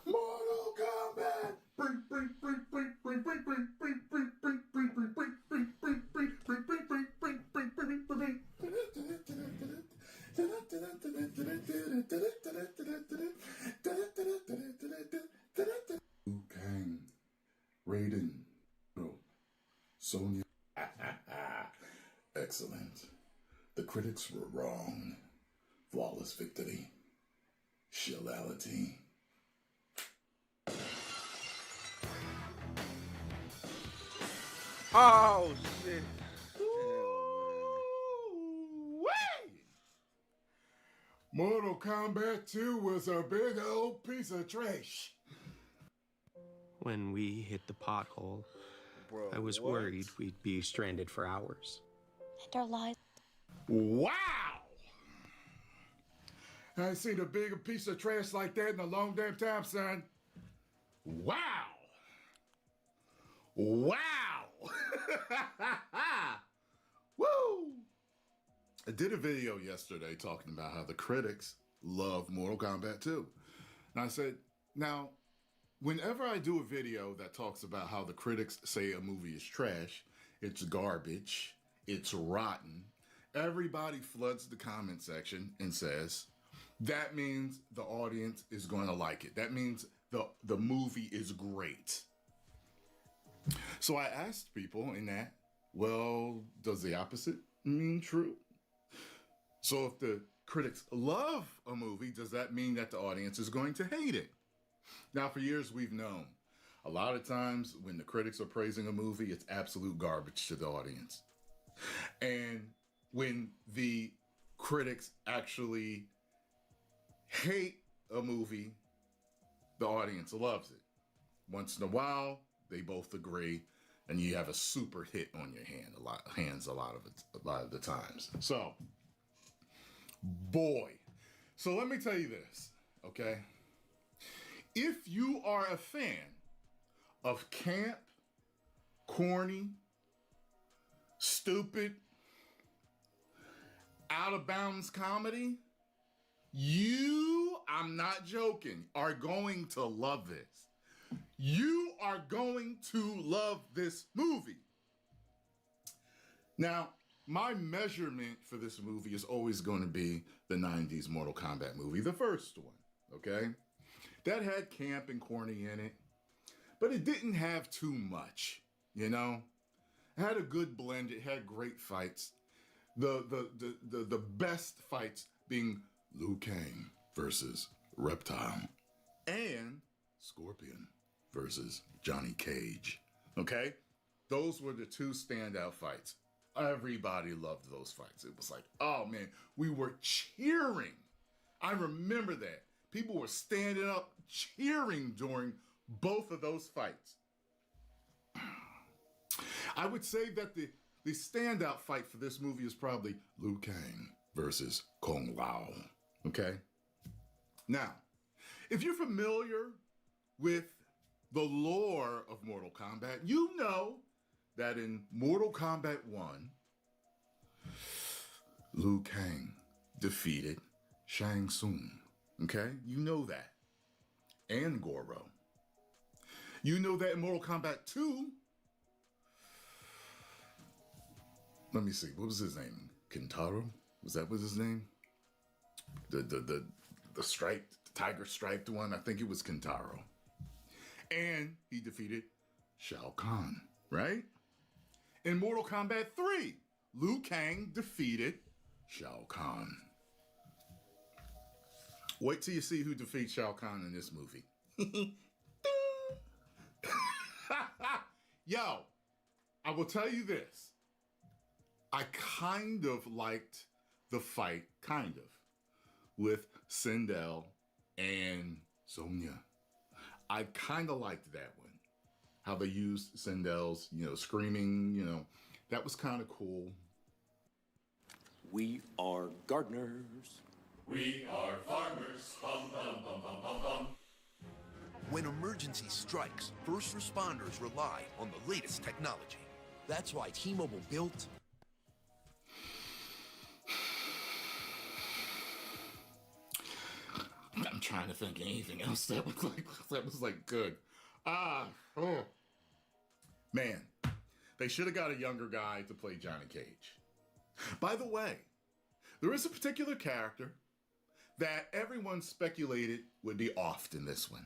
Mortal Kombat. Liu Kang, Raiden, Sonya. Excellent. The critics were wrong. Flawless victory. Shillality. Oh shit. Mortal Kombat 2 was a big old piece of trash. When we hit the pothole, Bro, I was what? worried we'd be stranded for hours. And our lives. Wow! I ain't seen a bigger piece of trash like that in a long damn time, son. Wow! Wow! Woo! I did a video yesterday talking about how the critics love Mortal Kombat 2. And I said, now, whenever I do a video that talks about how the critics say a movie is trash, it's garbage, it's rotten, everybody floods the comment section and says, that means the audience is going to like it. That means the movie is great. So I asked people in that, well, does the opposite mean true? So if the critics love a movie, does that mean that the audience is going to hate it? Now, for years, we've known a lot of times when the critics are praising a movie, it's absolute garbage to the audience. And when the critics actually hate a movie, the audience loves it. Once in a while, they both agree, and you have a super hit on your hands a lot of the times. So, boy. So let me tell you this, okay? If you are a fan of camp, corny, stupid, out of bounds comedy, you, I'm not joking, are going to love this. You are going to love this movie. Now, my measurement for this movie is always going to be the 90s Mortal Kombat movie, the first one, okay? That had camp and corny in it, but it didn't have too much, you know? It had a good blend, it had great fights. The best fights being Liu Kang versus Reptile and Scorpion versus Johnny Cage, okay? Those were the two standout fights. Everybody loved those fights. It was like, oh man, we were cheering. I remember that. People were standing up cheering during both of those fights. I would say that the standout fight for this movie is probably Liu Kang versus Kung Lao, okay? Now, if you're familiar with the lore of Mortal Kombat, you know that in Mortal Kombat 1, Liu Kang defeated Shang Tsung, okay? You know that. And Goro. You know that in Mortal Kombat 2, let me see, what was his name? Kintaro? Was that was his name? The striped, the tiger striped one, I think it was Kintaro. And he defeated Shao Kahn, right? In Mortal Kombat 3, Liu Kang defeated Shao Kahn. Wait till you see who defeats Shao Kahn in this movie. Yo, I will tell you this. I kind of liked the fight, with Sindel and Sonya. I kind of liked that one. How they used Sindel's, screaming, that was kind of cool. We are gardeners. We are farmers. Bum, bum, bum, bum, bum, bum. When emergency strikes, first responders rely on the latest technology. That's why T-Mobile built... I'm trying trying to think of anything else that was like good. Man, they should have got a younger guy to play Johnny Cage. By the way, there is a particular character that everyone speculated would be offed in this one.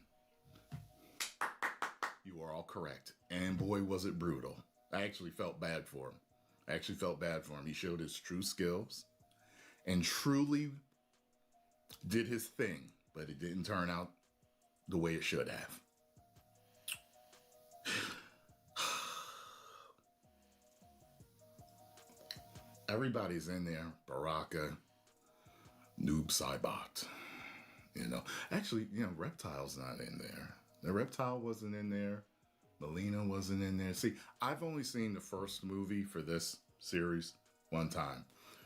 You are all correct. And boy, was it brutal. I actually felt bad for him. He showed his true skills and truly did his thing, but it didn't turn out the way it should have. Everybody's in there. Baraka, Noob Saibot. Actually, Reptile's not in there. The Reptile wasn't in there. Melina wasn't in there. See, I've only seen the first movie for this series one time.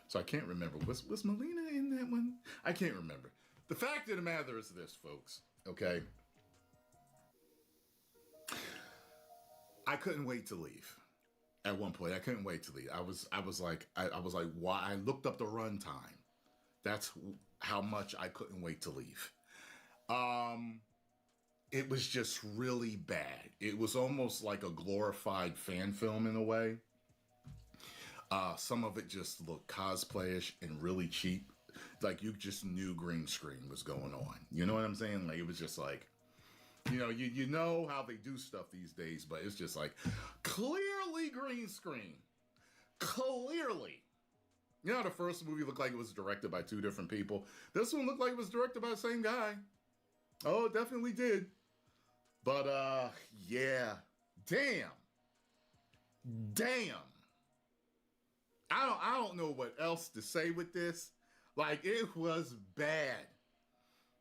So I can't remember. Was Melina in that one? I can't remember. The fact of the matter is this, folks. Okay? I couldn't wait to leave. At one point, I couldn't wait to leave. I was like, why? I looked up the runtime. That's how much I couldn't wait to leave. It was just really bad. It was almost like a glorified fan film in a way. Some of it just looked cosplayish and really cheap. Like you just knew green screen was going on. You know what I'm saying? Like it was just like, you know how they do stuff these days, but it's just like clearly green screen. Clearly. You know how the first movie looked like it was directed by two different people? This one looked like it was directed by the same guy. Oh, it definitely did. But, yeah. Damn. I don't know what else to say with this. Like, it was bad.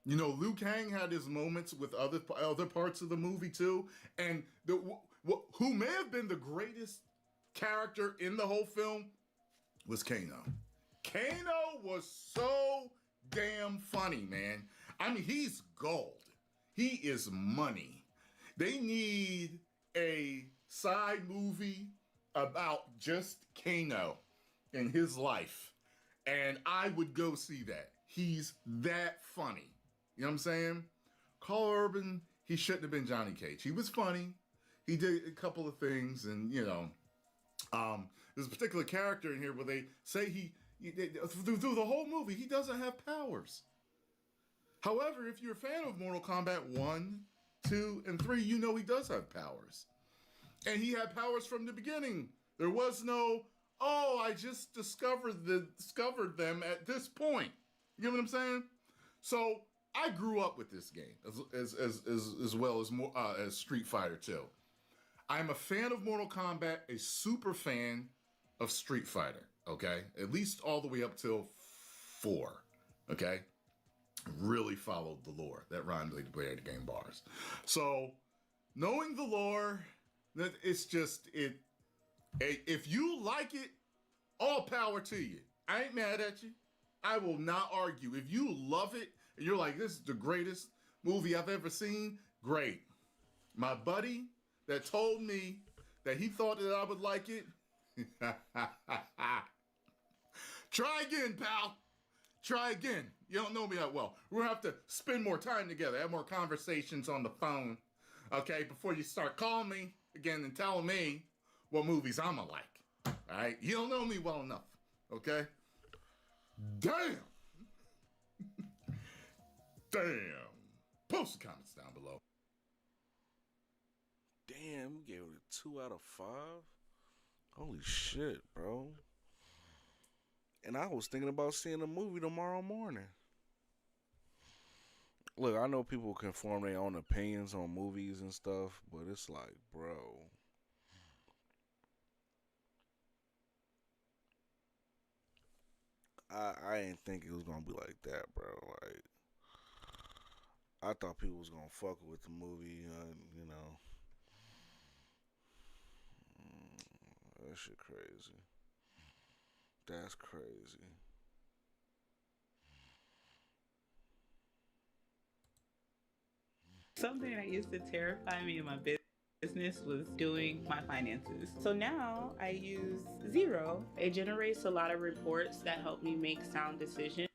Liu Kang had his moments with other parts of the movie, too. And who may have been the greatest character in the whole film was Kano. Kano was so damn funny, man. I mean, he's gold. He is money. They need a side movie about just Kano and his life. And I would go see that. He's that funny. You know what I'm saying? Carl Urban, he shouldn't have been Johnny Cage. He was funny. He did a couple of things, and there's a particular character in here where they say through the whole movie, he doesn't have powers. However, if you're a fan of Mortal Kombat 1, 2, and 3, you know he does have powers. And he had powers from the beginning. There was no, I just discovered them at this point. You know what I'm saying? So I grew up with this game as well as Street Fighter 2. I'm a fan of Mortal Kombat, a super fan of Street Fighter, okay? At least all the way up till 4, okay? Really followed the lore. That rhymes like the player the game bars. So, knowing the lore, that it's just, if you like it, all power to you. I ain't mad at you. I will not argue. If you love it, and you're like, this is the greatest movie I've ever seen, great. My buddy that told me that he thought that I would like it, try again, pal. Try again. You don't know me that well. We're going to have to spend more time together, have more conversations on the phone, okay, before you start calling me again and telling me what movies I'm going to like. All right? You don't know me well enough, okay? Damn. Post the comments down below. Damn, you gave it a 2 out of 5? Holy shit, bro. And I was thinking about seeing the movie tomorrow morning. Look, I know people can form their own opinions on movies and stuff, but it's like, bro. I didn't think it was gonna be like that, bro. Like, I thought people was gonna fuck with the movie, that shit crazy. That's crazy. Something that used to terrify me in my business was doing my finances. So now I use Xero. It generates a lot of reports that help me make sound decisions.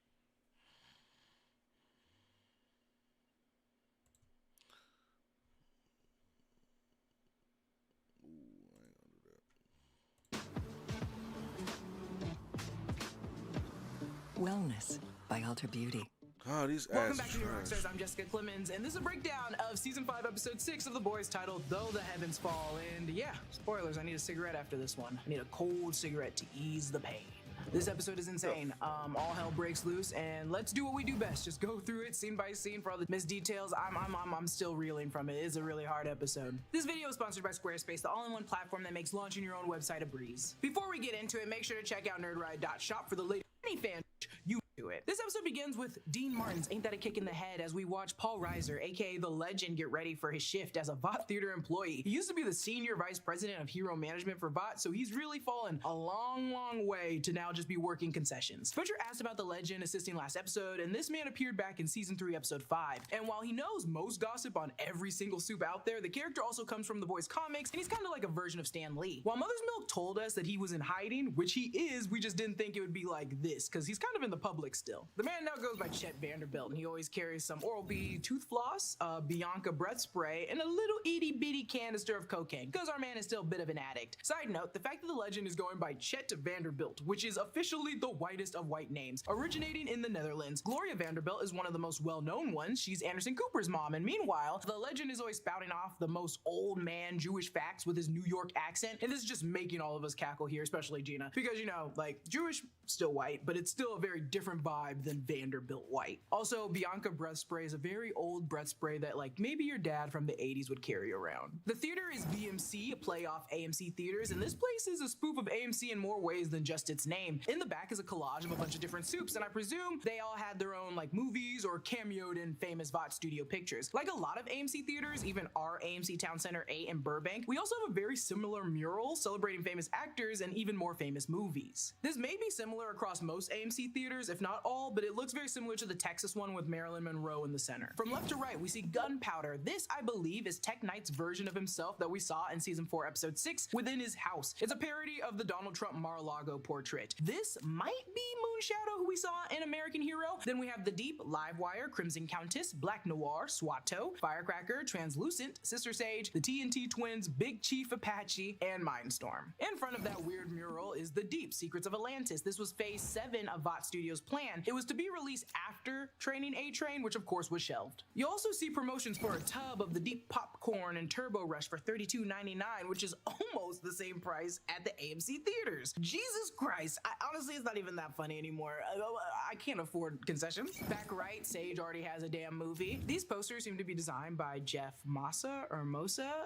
Wellness by Ulta Beauty. Oh, these Welcome ads back to New trash. Rockstars. I'm Jessica Clemens, and this is a breakdown of Season 5, Episode 6 of The Boys titled Though the Heavens Fall. And yeah, spoilers, I need a cigarette after this one. I need a cold cigarette to ease the pain. This episode is insane. All hell breaks loose, and let's do what we do best. Just go through it scene by scene for all the missed details. I'm still reeling from it. It's a really hard episode. This video is sponsored by Squarespace, the all-in-one platform that makes launching your own website a breeze. Before we get into it, make sure to check out nerdride.shop for the latest fan you do it. This episode begins with Dean Martin's Ain't That a Kick in the Head as we watch Paul Reiser, aka The Legend, get ready for his shift as a Vought Theater employee. He used to be the senior vice president of hero management for Vought, so he's really fallen a long way to now just be working concessions. Butcher asked about The Legend assisting last episode, and this man appeared back in Season 3, Episode 5. And while he knows most gossip on every single soup out there, the character also comes from The Boys comics, and he's kind of like a version of Stan Lee. While Mother's Milk told us that he was in hiding, which he is, we just didn't think it would be like this, because he's kind of in the public still. The man now goes by Chet Vanderbilt, and he always carries some Oral-B tooth floss, Bianca breath spray, and a little itty bitty canister of cocaine, because our man is still a bit of an addict. Side note, the fact that The Legend is going by Chet Vanderbilt, which is officially the whitest of white names, originating in the Netherlands. Gloria Vanderbilt is one of the most well-known ones. She's Anderson Cooper's mom, and meanwhile, The Legend is always spouting off the most old man Jewish facts with his New York accent, and this is just making all of us cackle here, especially Gina, because, you know, like, Jewish, still white, but it's still a very different vibe than Vanderbilt white. Also, Bianca breath spray is a very old breath spray that, like, maybe your dad from the 80s would carry around. The theater is VMC, a play off AMC theaters, and this place is a spoof of AMC in more ways than just its name. In the back is a collage of a bunch of different soups, and I presume they all had their own, like, movies or cameoed in famous Vought studio pictures. Like a lot of AMC theaters, even our AMC Town Center 8 in Burbank, we also have a very similar mural celebrating famous actors and even more famous movies. This may be similar across most AMC theaters, if not all, but it looks very similar to the Texas one with Marilyn Monroe in the center. From left to right, we see Gunpowder. This, I believe, is Tech Knight's version of himself that we saw in Season 4, Episode 6, within his house. It's a parody of the Donald Trump Mar-a-Lago portrait. This might be Moonshadow, who we saw in American Hero. Then we have The Deep, Livewire, Crimson Countess, Black Noir, Swatto, Firecracker, Translucent, Sister Sage, the TNT Twins, Big Chief Apache, and Mindstorm. In front of that weird mural is The Deep, Secrets of Atlantis. This was Phase 7 of Vought Studios' plan. It was to be released after Training A-Train, which of course was shelved. You also see promotions for a tub of The Deep popcorn and Turbo Rush for $32.99, which is almost the same price at the AMC theaters. Jesus Christ, honestly, it's not even that funny anymore. I can't afford concessions. Back right, Sage already has a damn movie. These posters seem to be designed by Jeff Mossa,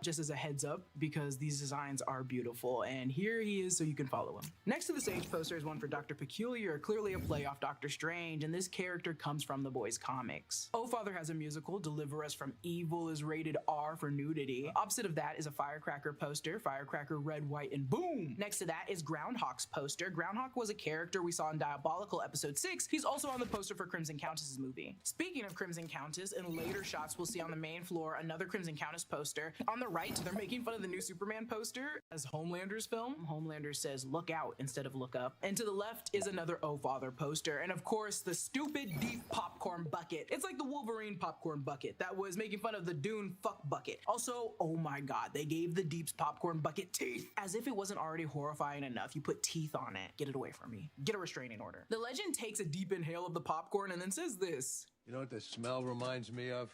just as a heads up, because these designs are beautiful, and here he is so you can follow him. Next to the Sage poster is one for Dr. Peculiar, clearly a play off Doctor Strange, and this character comes from the Boys comics. Oh Father has a musical, Deliver Us from Evil is rated R for nudity. Opposite of that is a Firecracker poster, Firecracker red, white, and boom! Next to that is Groundhog's poster. Groundhog was a character we saw in Diabolical Episode 6. He's also on the poster for Crimson Countess's movie. Speaking of Crimson Countess, in later shots we'll see on the main floor another Crimson Countess poster. On the right, they're making fun of the new Superman poster as Homelander's film. Homelander says look out instead of look up. And to the left is another Oh Father poster, and of course the stupid Deep popcorn bucket. It's like the Wolverine popcorn bucket that was making fun of the Dune fuck bucket. Also, oh my god, they gave the Deep's popcorn bucket teeth. As if it wasn't already horrifying enough, you put teeth on it. Get it away from me. Get a restraining order. The Legend takes a deep inhale of the popcorn and then says this. You know what the smell reminds me of?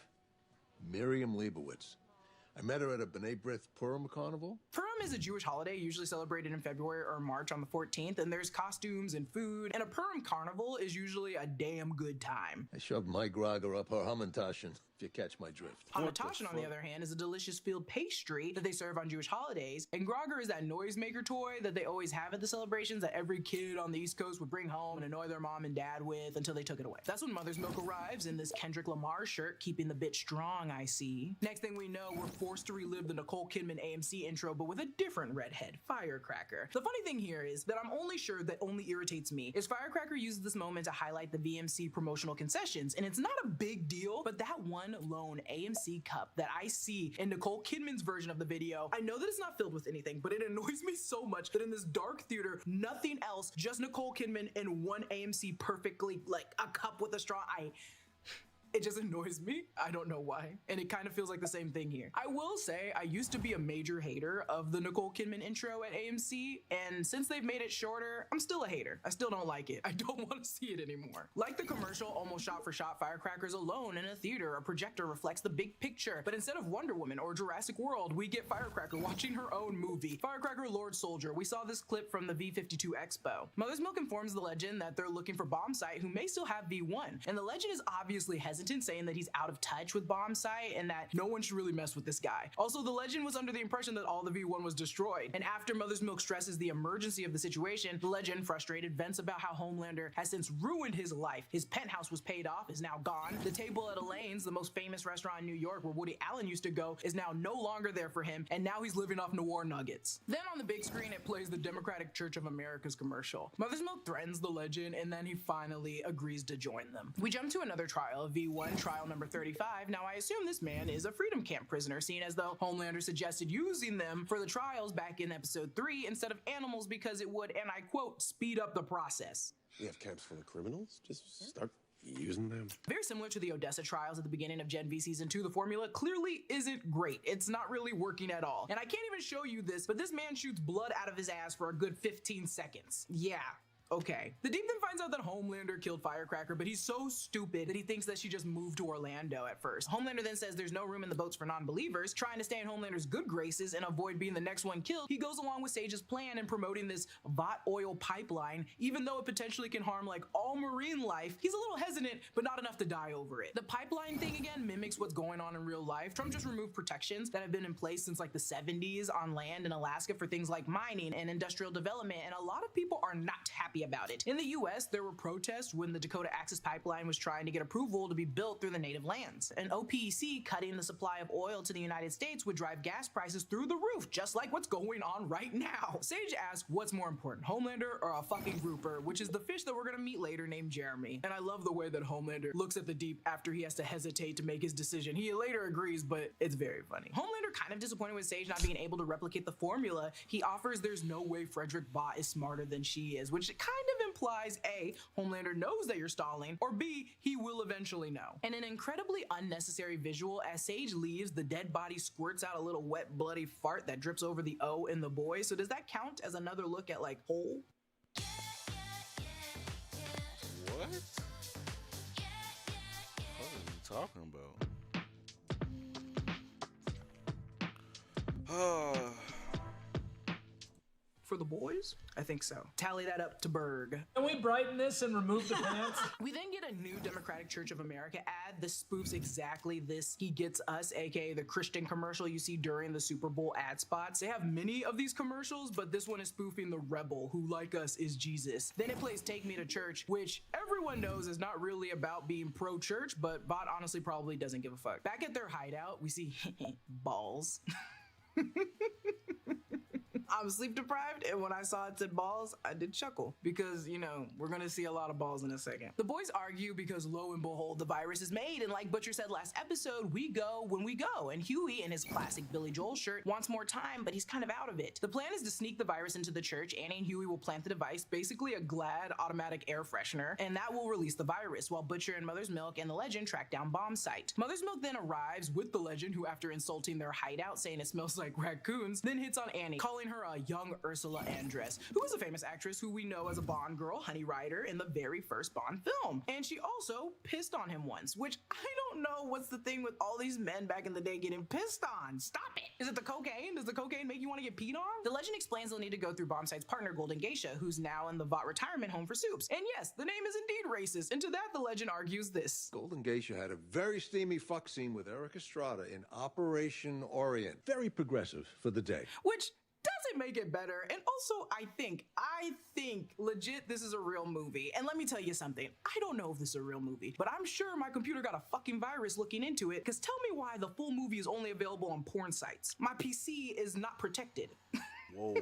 Miriam Leibowitz. I met her at a B'nai B'rith Purim carnival. Purim is a Jewish holiday usually celebrated in February or March on the 14th, and there's costumes and food, and a Purim carnival is usually a damn good time. I shoved my grogger up her Hamantaschen, if you catch my drift. Hamantaschen, on the other hand, is a delicious filled pastry that they serve on Jewish holidays, and Grogger is that noisemaker toy that they always have at the celebrations that every kid on the East Coast would bring home and annoy their mom and dad with until they took it away. That's when Mother's Milk arrives in this Kendrick Lamar shirt, keeping the bitch strong, I see. Next thing we know, we're forced to relive the Nicole Kidman AMC intro, but with a different redhead, Firecracker. The funny thing here is that I'm only sure that only irritates me is Firecracker uses this moment to highlight the VMC promotional concessions, and it's not a big deal, but that one lone AMC cup that I see in Nicole Kidman's version of the video, I know that it's not filled with anything, but it annoys me so much that in this dark theater, nothing else, just Nicole Kidman and one AMC perfectly, like a cup with a straw. It just annoys me. I don't know why. And it kind of feels like the same thing here. I will say, I used to be a major hater of the Nicole Kidman intro at AMC, and since they've made it shorter, I'm still a hater. I still don't like it. I don't want to see it anymore. Like the commercial, almost shot for shot, Firecracker's alone in a theater. A projector reflects the big picture, but instead of Wonder Woman or Jurassic World, we get Firecracker watching her own movie, Firecracker Lord Soldier. We saw this clip from the V52 Expo. Mother's Milk informs the Legend that they're looking for Bombsight, who may still have V1, and the Legend is obviously hesitant, saying that he's out of touch with Bombsight and that no one should really mess with this guy. Also, the Legend was under the impression that all the V1 was destroyed, and after Mother's Milk stresses the emergency of the situation, the Legend, frustrated, vents about how Homelander has since ruined his life. His penthouse was paid off, is now gone. The table at Elaine's, the most famous restaurant in New York where Woody Allen used to go, is now no longer there for him, and now he's living off Noir nuggets. Then on the big screen, it plays the Democratic Church of America's commercial. Mother's Milk threatens the Legend, and then he finally agrees to join them. We jump to another trial, V1, trial number 35. Now, I assume this man is a freedom camp prisoner, seeing as though Homelander suggested using them for the trials back in episode 3 instead of animals because it would, and I quote, speed up the process. We have camps full of criminals. Just start using them. Very similar to the Odessa trials at the beginning of Gen V Season 2, the formula clearly isn't great. It's not really working at all. And I can't even show you this, but this man shoots blood out of his ass for a good 15 seconds. Yeah. Okay. The Deep then finds out that Homelander killed Firecracker, but he's so stupid that he thinks that she just moved to Orlando at first. Homelander then says there's no room in the boats for non-believers. Trying to stay in Homelander's good graces and avoid being the next one killed, he goes along with Sage's plan in promoting this Vought oil pipeline, even though it potentially can harm like all marine life. He's a little hesitant, but not enough to die over it. The pipeline thing again mimics what's going on in real life. Trump just removed protections that have been in place since like the 70s on land in Alaska for things like mining and industrial development, and a lot of people are not happy about it. In the US, there were protests when the Dakota Access Pipeline was trying to get approval to be built through the native lands. And OPEC cutting the supply of oil to the United States would drive gas prices through the roof, just like what's going on right now. Sage asks, what's more important, Homelander or a fucking grouper, which is the fish that we're gonna meet later named Jeremy. And I love the way that Homelander looks at the Deep after he has to hesitate to make his decision. He later agrees, but it's very funny. Homelander, kind of disappointed with Sage not being able to replicate the formula, he offers there's no way Frederick Vought is smarter than she is, which kind of implies A, Homelander knows that you're stalling, or B, he will eventually know. And an incredibly unnecessary visual, as Sage leaves, the dead body squirts out a little wet bloody fart that drips over the O in the boy. So does that count as another look at like hole? What? What are you talking about? For the boys? I think so. Tally that up to Berg. Can we brighten this and remove the pants? We then get a new Democratic Church of America ad. This spoofs exactly this He Gets Us, aka the Christian commercial you see during the Super Bowl ad spots. They have many of these commercials, but this one is spoofing the rebel who, like us, is Jesus. Then it plays Take Me to Church, which everyone knows is not really about being pro-church, but Vought honestly probably doesn't give a fuck. Back at their hideout, we see balls. I'm sleep deprived, and when I saw it said balls, I did chuckle because, you know, we're gonna see a lot of balls in a second. The boys argue because lo and behold, the virus is made, and like Butcher said last episode, we go when we go, and Huey in his classic Billy Joel shirt wants more time, but he's kind of out of it. The plan is to sneak the virus into the church. Annie and Huey will plant the device, basically a Glad automatic air freshener, and that will release the virus, while Butcher and Mother's Milk and the Legend track down Bombsight. Mother's Milk then arrives with the Legend, who after insulting their hideout, saying it smells like raccoons, then hits on Annie, calling her a young Ursula Andress, who is a famous actress who we know as a Bond girl, Honey Rider, in the very first Bond film. And she also pissed on him once, which I don't know what's the thing with all these men back in the day getting pissed on. Stop it! Is it the cocaine? Does the cocaine make you want to get peed on? The Legend explains they'll need to go through Bombsight's partner, Golden Geisha, who's now in the Vought retirement home for soups. And yes, the name is indeed racist, and to that the Legend argues this. Golden Geisha had a very steamy fuck scene with Eric Estrada in Operation Orient. Very progressive for the day. Which doesn't make it better. And also, I think legit this is a real movie. And let me tell you something, I don't know if this is a real movie, but I'm sure my computer got a fucking virus looking into it, because tell me why the full movie is only available on porn sites. My PC is not protected. Whoa.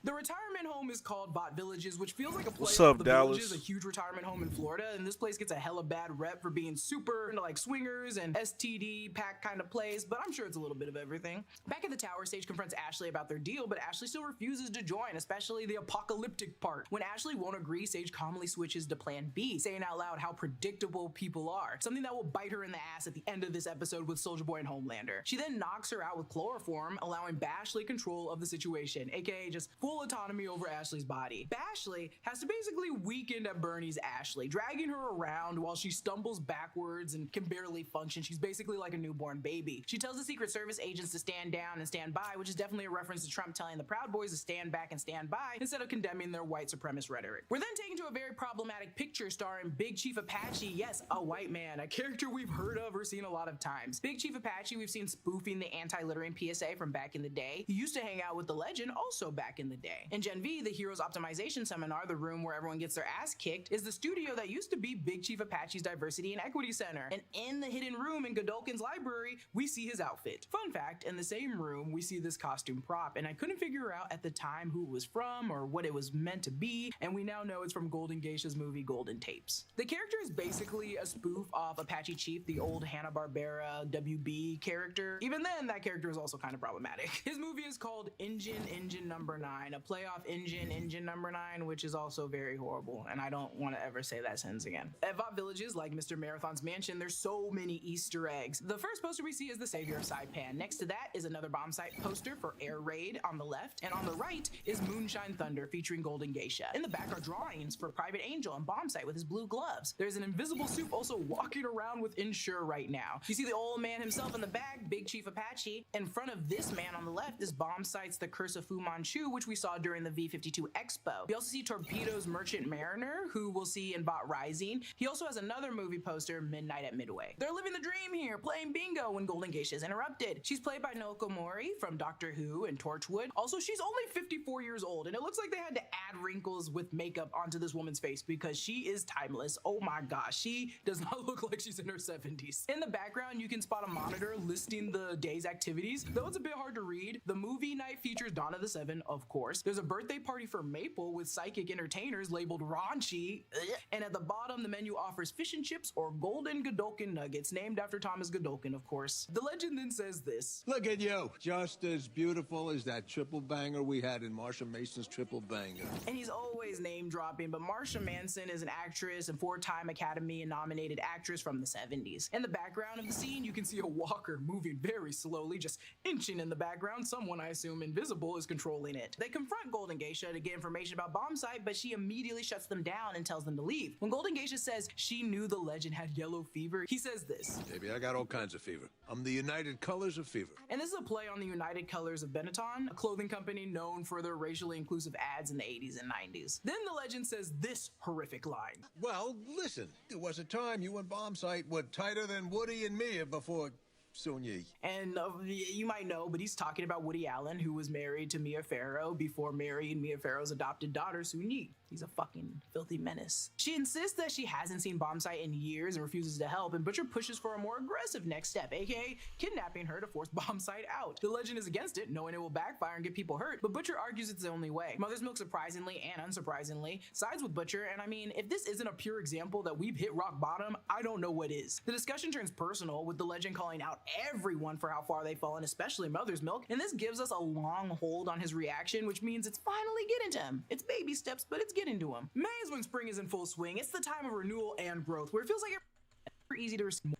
The retirement home is called Vought Villages, which feels like a play What's off up, The Dallas? Villages, a huge retirement home in Florida, and this place gets a hella bad rep for being super into like swingers and STD pack kind of plays, but I'm sure it's a little bit of everything. Back at the tower, Sage confronts Ashley about their deal, but Ashley still refuses to join, especially the apocalyptic part. When Ashley won't agree, Sage calmly switches to plan B, saying out loud how predictable people are, something that will bite her in the ass at the end of this episode with Soulja Boy and Homelander. She then knocks her out with chloroform, allowing Bashley control of the situation, aka just full autonomy over Ashley's body. Bashley has to basically weekend at Bernie's Ashley, dragging her around while she stumbles backwards and can barely function. She's basically like a newborn baby. She tells the Secret Service agents to stand down and stand by, which is definitely a reference to Trump telling the Proud Boys to stand back and stand by instead of condemning their white supremacist rhetoric. We're then taken to a very problematic picture starring Big Chief Apache, yes, a white man, a character we've heard of or seen a lot of times. Big Chief Apache we've seen spoofing the anti-littering PSA from back in the day. He used to hang out with the Legend also back in the day. In Gen V, the Heroes Optimization Seminar, the room where everyone gets their ass kicked, is the studio that used to be Big Chief Apache's Diversity and Equity Center. And in the hidden room in Godolkin's library, we see his outfit. Fun fact, in the same room, we see this costume prop, and I couldn't figure out at the time who it was from or what it was meant to be, and we now know it's from Golden Geisha's movie Golden Tapes. The character is basically a spoof of Apache Chief, the old Hanna-Barbera WB character. Even then, that character is also kind of problematic. His movie is called Engine Number 9, a play off Engine Number 9, which is also very horrible, and I don't want to ever say that sentence again. At Vought Villages, like Mr. Marathon's mansion, there's so many Easter eggs. The first poster we see is the savior of Saipan. Next to that is another bomb site poster for Air Raid on the left, and on the right is Moonshine Thunder featuring Golden Geisha. In the back are drawings for Private Angel and Bomb Site with his blue gloves. There's an invisible soup also walking around with Insure right now. You see the old man himself in the back, Big Chief Apache. In front of this man on the left is Bomb Site's The Curse of Fu Manchu, which we saw during the V-52 Expo. We also see Torpedo's Merchant Mariner, who we'll see in Vought Rising. He also has another movie poster, Midnight at Midway. They're living the dream here, playing bingo when Golden Geisha is interrupted. She's played by Naoko Mori from Doctor Who and Torchwood. Also, she's only 54 years old, and it looks like they had to add wrinkles with makeup onto this woman's face because she is timeless. Oh my gosh, she does not look like she's in her 70s. In the background, you can spot a monitor listing the day's activities, though it's a bit hard to read. The movie night features Dawn of the Seven, of course. There's a birthday party for Maple with psychic entertainers labeled raunchy. And at the bottom, the menu offers fish and chips or golden Godolkin nuggets, named after Thomas Godolkin, of course. The legend then says this. Look at you, just as beautiful as that triple banger we had in Marsha Mason's triple banger. And he's always name dropping, but Marsha Manson is an actress and 4-time Academy nominated actress from the 70s. In the background of the scene, you can see a walker moving very slowly, just inching in the background. Someone, I assume invisible, is controlling it. They confront Golden Geisha to get information about Bomb Site, but she immediately shuts them down and tells them to leave. When Golden Geisha says she knew the Legend had yellow fever, he says this. Baby, I got all kinds of fever. I'm the United Colors of Fever. And this is a play on the United Colors of Benetton, a clothing company known for their racially inclusive ads in the 80s and 90s. Then the Legend says this horrific line. Well, listen, there was a time you and Bomb Site were tighter than Woody and me before Soon Yi. And you might know, but he's talking about Woody Allen, who was married to Mia Farrow before marrying Mia Farrow's adopted daughter, Soon Yi. He's a fucking filthy menace. She insists that she hasn't seen Bomb Site in years and refuses to help, and Butcher pushes for a more aggressive next step, aka kidnapping her to force Bomb Site out. The Legend is against it, knowing it will backfire and get people hurt, but Butcher argues it's the only way. Mother's Milk, surprisingly and unsurprisingly, sides with Butcher, and I mean, if this isn't a pure example that we've hit rock bottom, I don't know what is. The discussion turns personal, with the Legend calling out everyone for how far they've fallen, especially Mother's Milk, and this gives us a long hold on his reaction, which means it's finally getting to him. It's baby steps, but it's getting to him. May is when spring is in full swing. It's the time of renewal and growth, where it feels like it's super easy to receive more.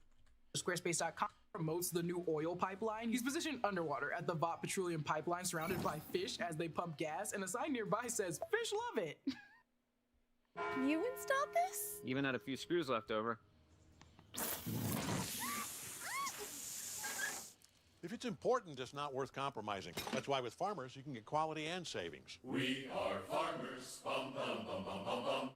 Squarespace.com promotes the new oil pipeline. He's positioned underwater at the Vought Petroleum Pipeline, surrounded by fish as they pump gas, and a sign nearby says, "Fish love it." You installed this? Even had a few screws left over. If it's important, it's not worth compromising. That's why with Farmers, you can get quality and savings. We are farmers. Bum, bum, bum, bum, bum, bum.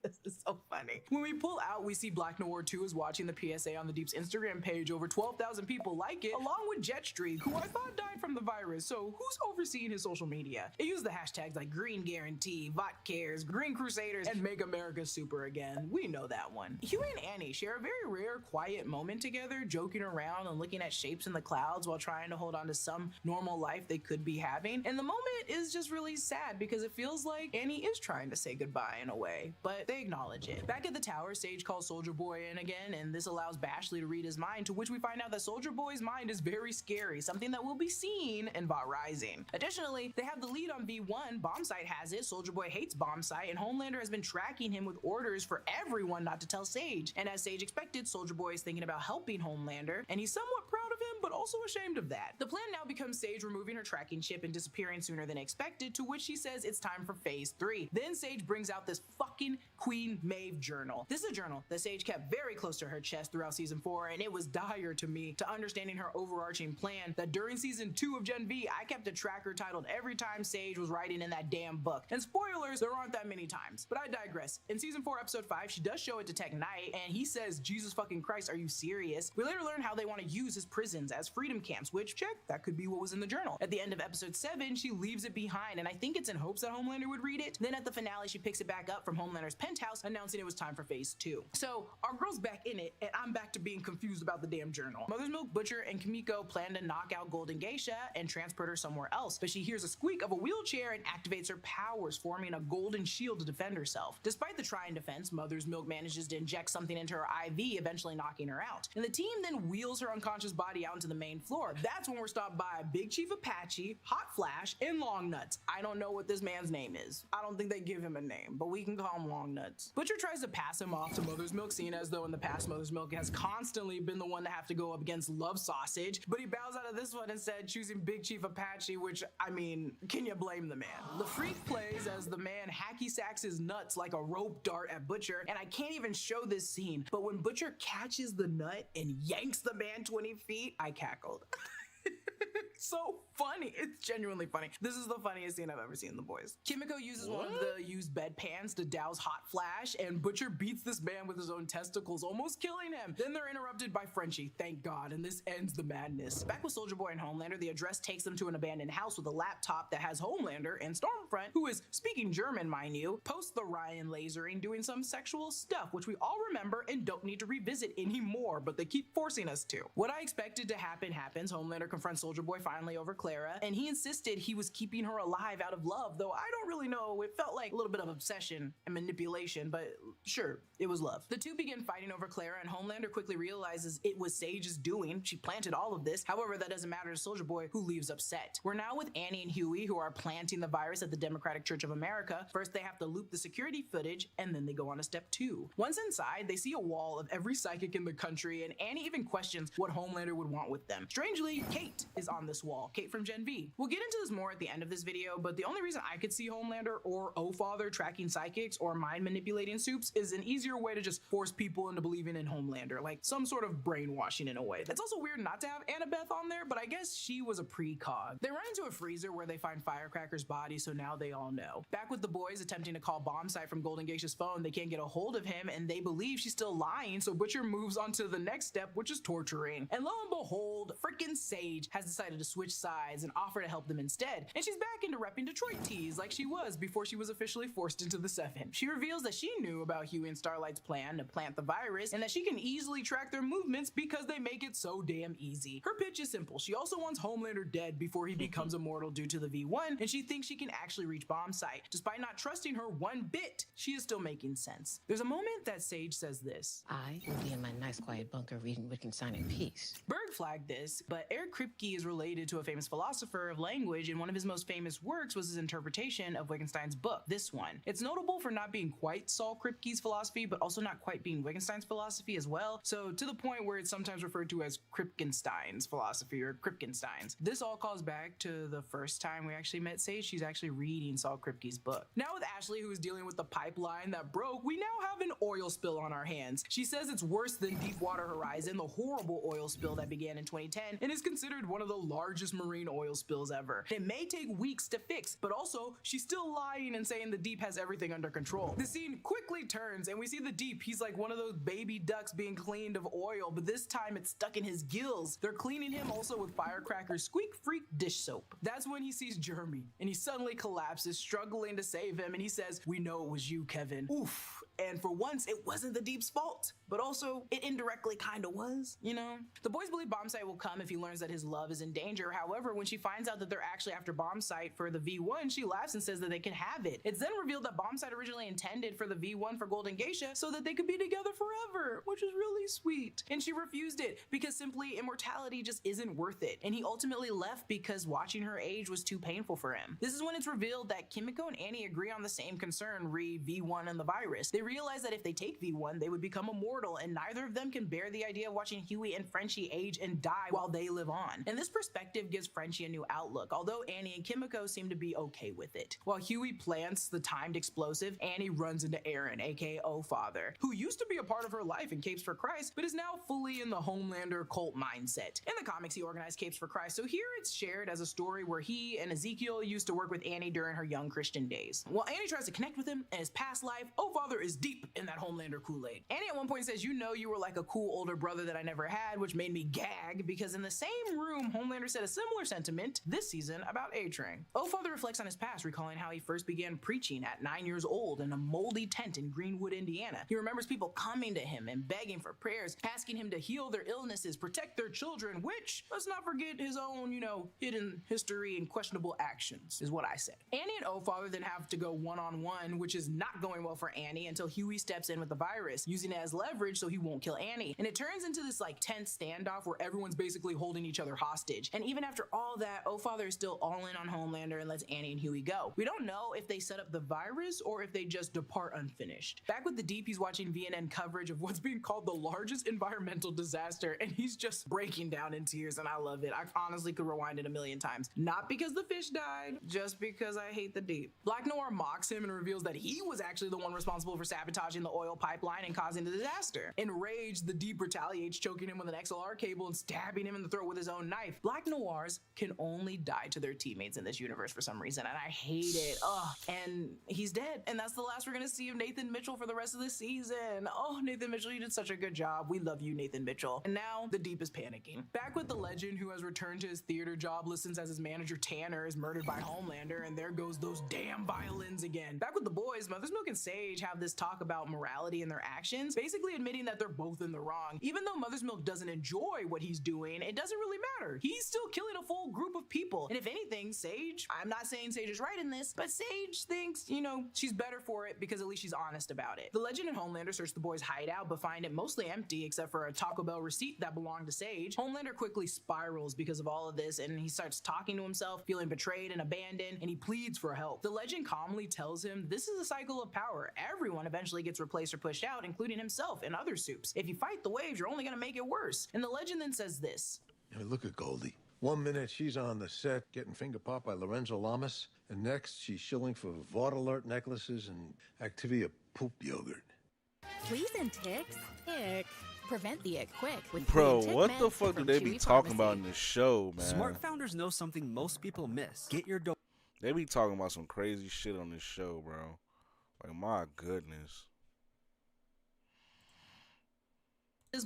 This is so funny. When we pull out, we see Black Noir 2 is watching the PSA on the Deep's Instagram page. Over 12,000 people like it, along with Jetstreak, who I thought died from from the virus, so who's overseeing his social media? It used the hashtags like Green Guarantee, Vot Cares, Green Crusaders, and Make America Super Again. We know that one. Huey and Annie share a very rare, quiet moment together, joking around and looking at shapes in the clouds while trying to hold on to some normal life they could be having. And the moment is just really sad because it feels like Annie is trying to say goodbye in a way, but they acknowledge it. Back at the tower, Sage calls Soldier Boy in again, and this allows Bashley to read his mind, to which we find out that Soldier Boy's mind is very scary, something that will be seen in Vought Rising. Additionally, they have the lead on V1. Bombsight has it. Soldier Boy hates Bombsight, and Homelander has been tracking him with orders for everyone not to tell Sage. And as Sage expected, Soldier Boy is thinking about helping Homelander, and he's somewhat proud of him, but also ashamed of that. The plan now becomes Sage removing her tracking chip and disappearing sooner than expected, to which she says it's time for phase 3. Then Sage brings out this fucking Queen Maeve journal. This is a journal that Sage kept very close to her chest throughout season 4, and it was dire to me to understanding her overarching plan that during season 2 of Gen V, I kept a tracker titled every time Sage was writing in that damn book. And spoilers, there aren't that many times, but I digress. In season 4, episode 5, she does show it to Tech Knight, and he says, Jesus fucking Christ, are you serious? We later learn how they want to use his prisons as freedom camps, which, check, that could be what was in the journal. At the end of episode 7, she leaves it behind, and I think it's in hopes that Homelander would read it. Then at the finale, she picks it back up from Homelander's penthouse, announcing it was time for phase 2. So our girl's back in it, and I'm back to being confused about the damn journal. Mother's Milk, Butcher, and Kimiko plan to knock out Golden Geisha and transport her somewhere else, but she hears a squeak of a wheelchair and activates her powers, forming a golden shield to defend herself. Despite the trying defense, Mother's Milk manages to inject something into her IV, eventually knocking her out. And the team then wheels her unconscious body out into the main floor. That's when we're stopped by Big Chief Apache, Hot Flash, and Long Nuts. I don't know what this man's name is. I don't think they give him a name, but we can call him Long Nuts. Butcher tries to pass him off to Mother's Milk, seeing as though in the past Mother's Milk has constantly been the one to have to go up against Love Sausage, but he bows out of this one instead, choosing Big Chief Apache, which, I mean, can you blame the man? The Freak plays as the man hacky sacks his nuts like a rope dart at Butcher, and I can't even show this scene, but when Butcher catches the nut and yanks the man 20 feet, I cackled. So funny. It's genuinely funny. This is the funniest scene I've ever seen in The Boys. Kimiko uses one of the used bedpans to douse Hot Flash, and Butcher beats this man with his own testicles, almost killing him. Then they're interrupted by Frenchie, thank God, and this ends the madness. Back with Soldier Boy and Homelander, the address takes them to an abandoned house with a laptop that has Homelander, and Stormfront, who is speaking German, mind you, posts the Ryan lasering doing some sexual stuff, which we all remember and don't need to revisit anymore, but they keep forcing us to. What I expected to happen happens. Homelander confronts Soldier Boy finally over Clara, and he insisted he was keeping her alive out of love, though I don't really know. It felt like a little bit of obsession and manipulation, but sure, it was love. The two begin fighting over Clara, and Homelander quickly realizes it was Sage's doing. She planted all of this. However, that doesn't matter to Soldier Boy, who leaves upset. We're now with Annie and Huey, who are planting the virus at the Democratic Church of America. First, they have to loop the security footage, and then they go on to step 2. Once inside, they see a wall of every psychic in the country, and Annie even questions what Homelander would want with them. Strangely, Kate is on this wall. Kate from Gen V. We'll get into this more at the end of this video, but the only reason I could see Homelander or O-Father tracking psychics or mind manipulating soups is an easier way to just force people into believing in Homelander, like some sort of brainwashing in a way. It's also weird not to have Annabeth on there, but I guess she was a precog. They run into a freezer where they find Firecracker's body, so now they all know. Back with the boys attempting to call Bombsight from Golden Geisha's phone, they can't get a hold of him, and they believe she's still lying, so Butcher moves on to the next step, which is torturing. And lo and behold, frickin' Sage has decided to switch sides and offer to help them instead. And she's back into repping Detroit tees like she was before she was officially forced into the 7. She reveals that she knew about Huey and Starlight's plan to plant the virus and that she can easily track their movements because they make it so damn easy. Her pitch is simple. She also wants Homelander dead before he becomes immortal due to the V1, and she thinks she can actually reach Bombsight. Despite not trusting her one bit, she is still making sense. There's a moment that Sage says this. I will be in my nice quiet bunker reading Wittgenstein in peace. Berg flagged this, but Eric Kripke is related to a famous philosopher of language, and one of his most famous works was his interpretation of Wittgenstein's book, this one. It's notable for not being quite Saul Kripke's philosophy, but also not quite being Wittgenstein's philosophy as well, so to the point where it's sometimes referred to as Kripkenstein's philosophy or Kripkenstein's. This all calls back to the first time we actually met Sage. She's actually reading Saul Kripke's book. Now with Ashley, who is dealing with the pipeline that broke, we now have an oil spill on our hands. She says it's worse than Deepwater Horizon, the horrible oil spill that began in 2010, and is considered considered one of the largest marine oil spills ever. It may take weeks to fix, but also she's still lying and saying the Deep has everything under control. The scene quickly turns and we see the Deep. He's like one of those baby ducks being cleaned of oil, but this time it's stuck in his gills. They're cleaning him also with Firecracker's Squeak Freak dish soap. That's when he sees Jeremy and he suddenly collapses, struggling to save him, and he says, "We know it was you, Kevin." Oof. And for once, it wasn't the Deep's fault, but also it indirectly kind of was, you know? The boys believe Bombsight will come if he learns that his love is in danger. However, when she finds out that they're actually after Bombsight for the V1, she laughs and says that they can have it. It's then revealed that Bombsight originally intended for the V1 for Golden Geisha so that they could be together forever, which is really sweet. And she refused it because simply immortality just isn't worth it. And he ultimately left because watching her age was too painful for him. This is when it's revealed that Kimiko and Annie agree on the same concern, re V1 and the virus. They realize that if they take V1, they would become immortal, and neither of them can bear the idea of watching Huey and Frenchie age and die while they live on. And this perspective gives Frenchie a new outlook, although Annie and Kimiko seem to be okay with it. While Huey plants the timed explosive, Annie runs into Aaron, aka O-Father, who used to be a part of her life in Capes for Christ, but is now fully in the Homelander cult mindset. In the comics, he organized Capes for Christ, so here it's shared as a story where he and Ezekiel used to work with Annie during her young Christian days. While Annie tries to connect with him in his past life, O-Father is deep in that Homelander Kool-Aid. Annie at one point says, "You know, you were like a cool older brother that I never had," which made me gag because in the same room, Homelander said a similar sentiment this season about A-Train. O-Father reflects on his past, recalling how he first began preaching at 9 years old in a moldy tent in Greenwood, Indiana. He remembers people coming to him and begging for prayers, asking him to heal their illnesses, protect their children, which, let's not forget his own, hidden history and questionable actions, is what I said. Annie and O-Father then have to go one-on-one, which is not going well for Annie until Huey steps in with the virus, using it as leverage so he won't kill Annie. And it turns into this tense standoff where everyone's basically holding each other hostage. And even after all that, O-Father is still all in on Homelander and lets Annie and Huey go. We don't know if they set up the virus or if they just depart unfinished. Back with the Deep, he's watching VNN coverage of what's being called the largest environmental disaster, and he's just breaking down in tears, and I love it. I honestly could rewind it a million times. Not because the fish died, just because I hate the Deep. Black Noir mocks him and reveals that he was actually the one responsible for sabotaging the oil pipeline and causing the disaster. Enraged, the Deep retaliates, choking him with an XLR cable and stabbing him in the throat with his own knife. Black Noirs can only die to their teammates in this universe for some reason, and I hate it. Ugh. And he's dead, and that's the last we're gonna see of Nathan Mitchell for the rest of the season. Oh, Nathan Mitchell, you did such a good job. We love you, Nathan Mitchell. And now the Deep is panicking. Back with the Legend, who has returned to his theater job, listens as his manager Tanner is murdered by Homelander, and there goes those damn violins again. Back with the boys, Mother's Milk and Sage have this talk about morality in their actions, basically admitting that they're both in the wrong. Even though Mother's Milk doesn't enjoy what he's doing, it doesn't really matter. He's still killing a full group of people. And if anything, Sage, I'm not saying Sage is right in this, but Sage thinks, she's better for it because at least she's honest about it. The Legend and Homelander search the boys' hideout, but find it mostly empty except for a Taco Bell receipt that belonged to Sage. Homelander quickly spirals because of all of this, and he starts talking to himself, feeling betrayed and abandoned, and he pleads for help. The Legend calmly tells him this is a cycle of power. Everyone eventually gets replaced or pushed out, including himself and other soups. If you fight the waves, you're only gonna make it worse. And the Legend then says this. I mean, look at Goldie. One minute she's on the set getting finger popped by Lorenzo Lamas, and next she's shilling for Vought Alert necklaces and Activia poop yogurt. Fleas and ticks? Ick. Prevent the ick quick with Bro, Tick what Meds the fuck do from they be Chewy talking Pharmacy. about in this show, man? Smart founders know something most people miss. Get your They be talking about some crazy shit on this show, bro. Like, my goodness.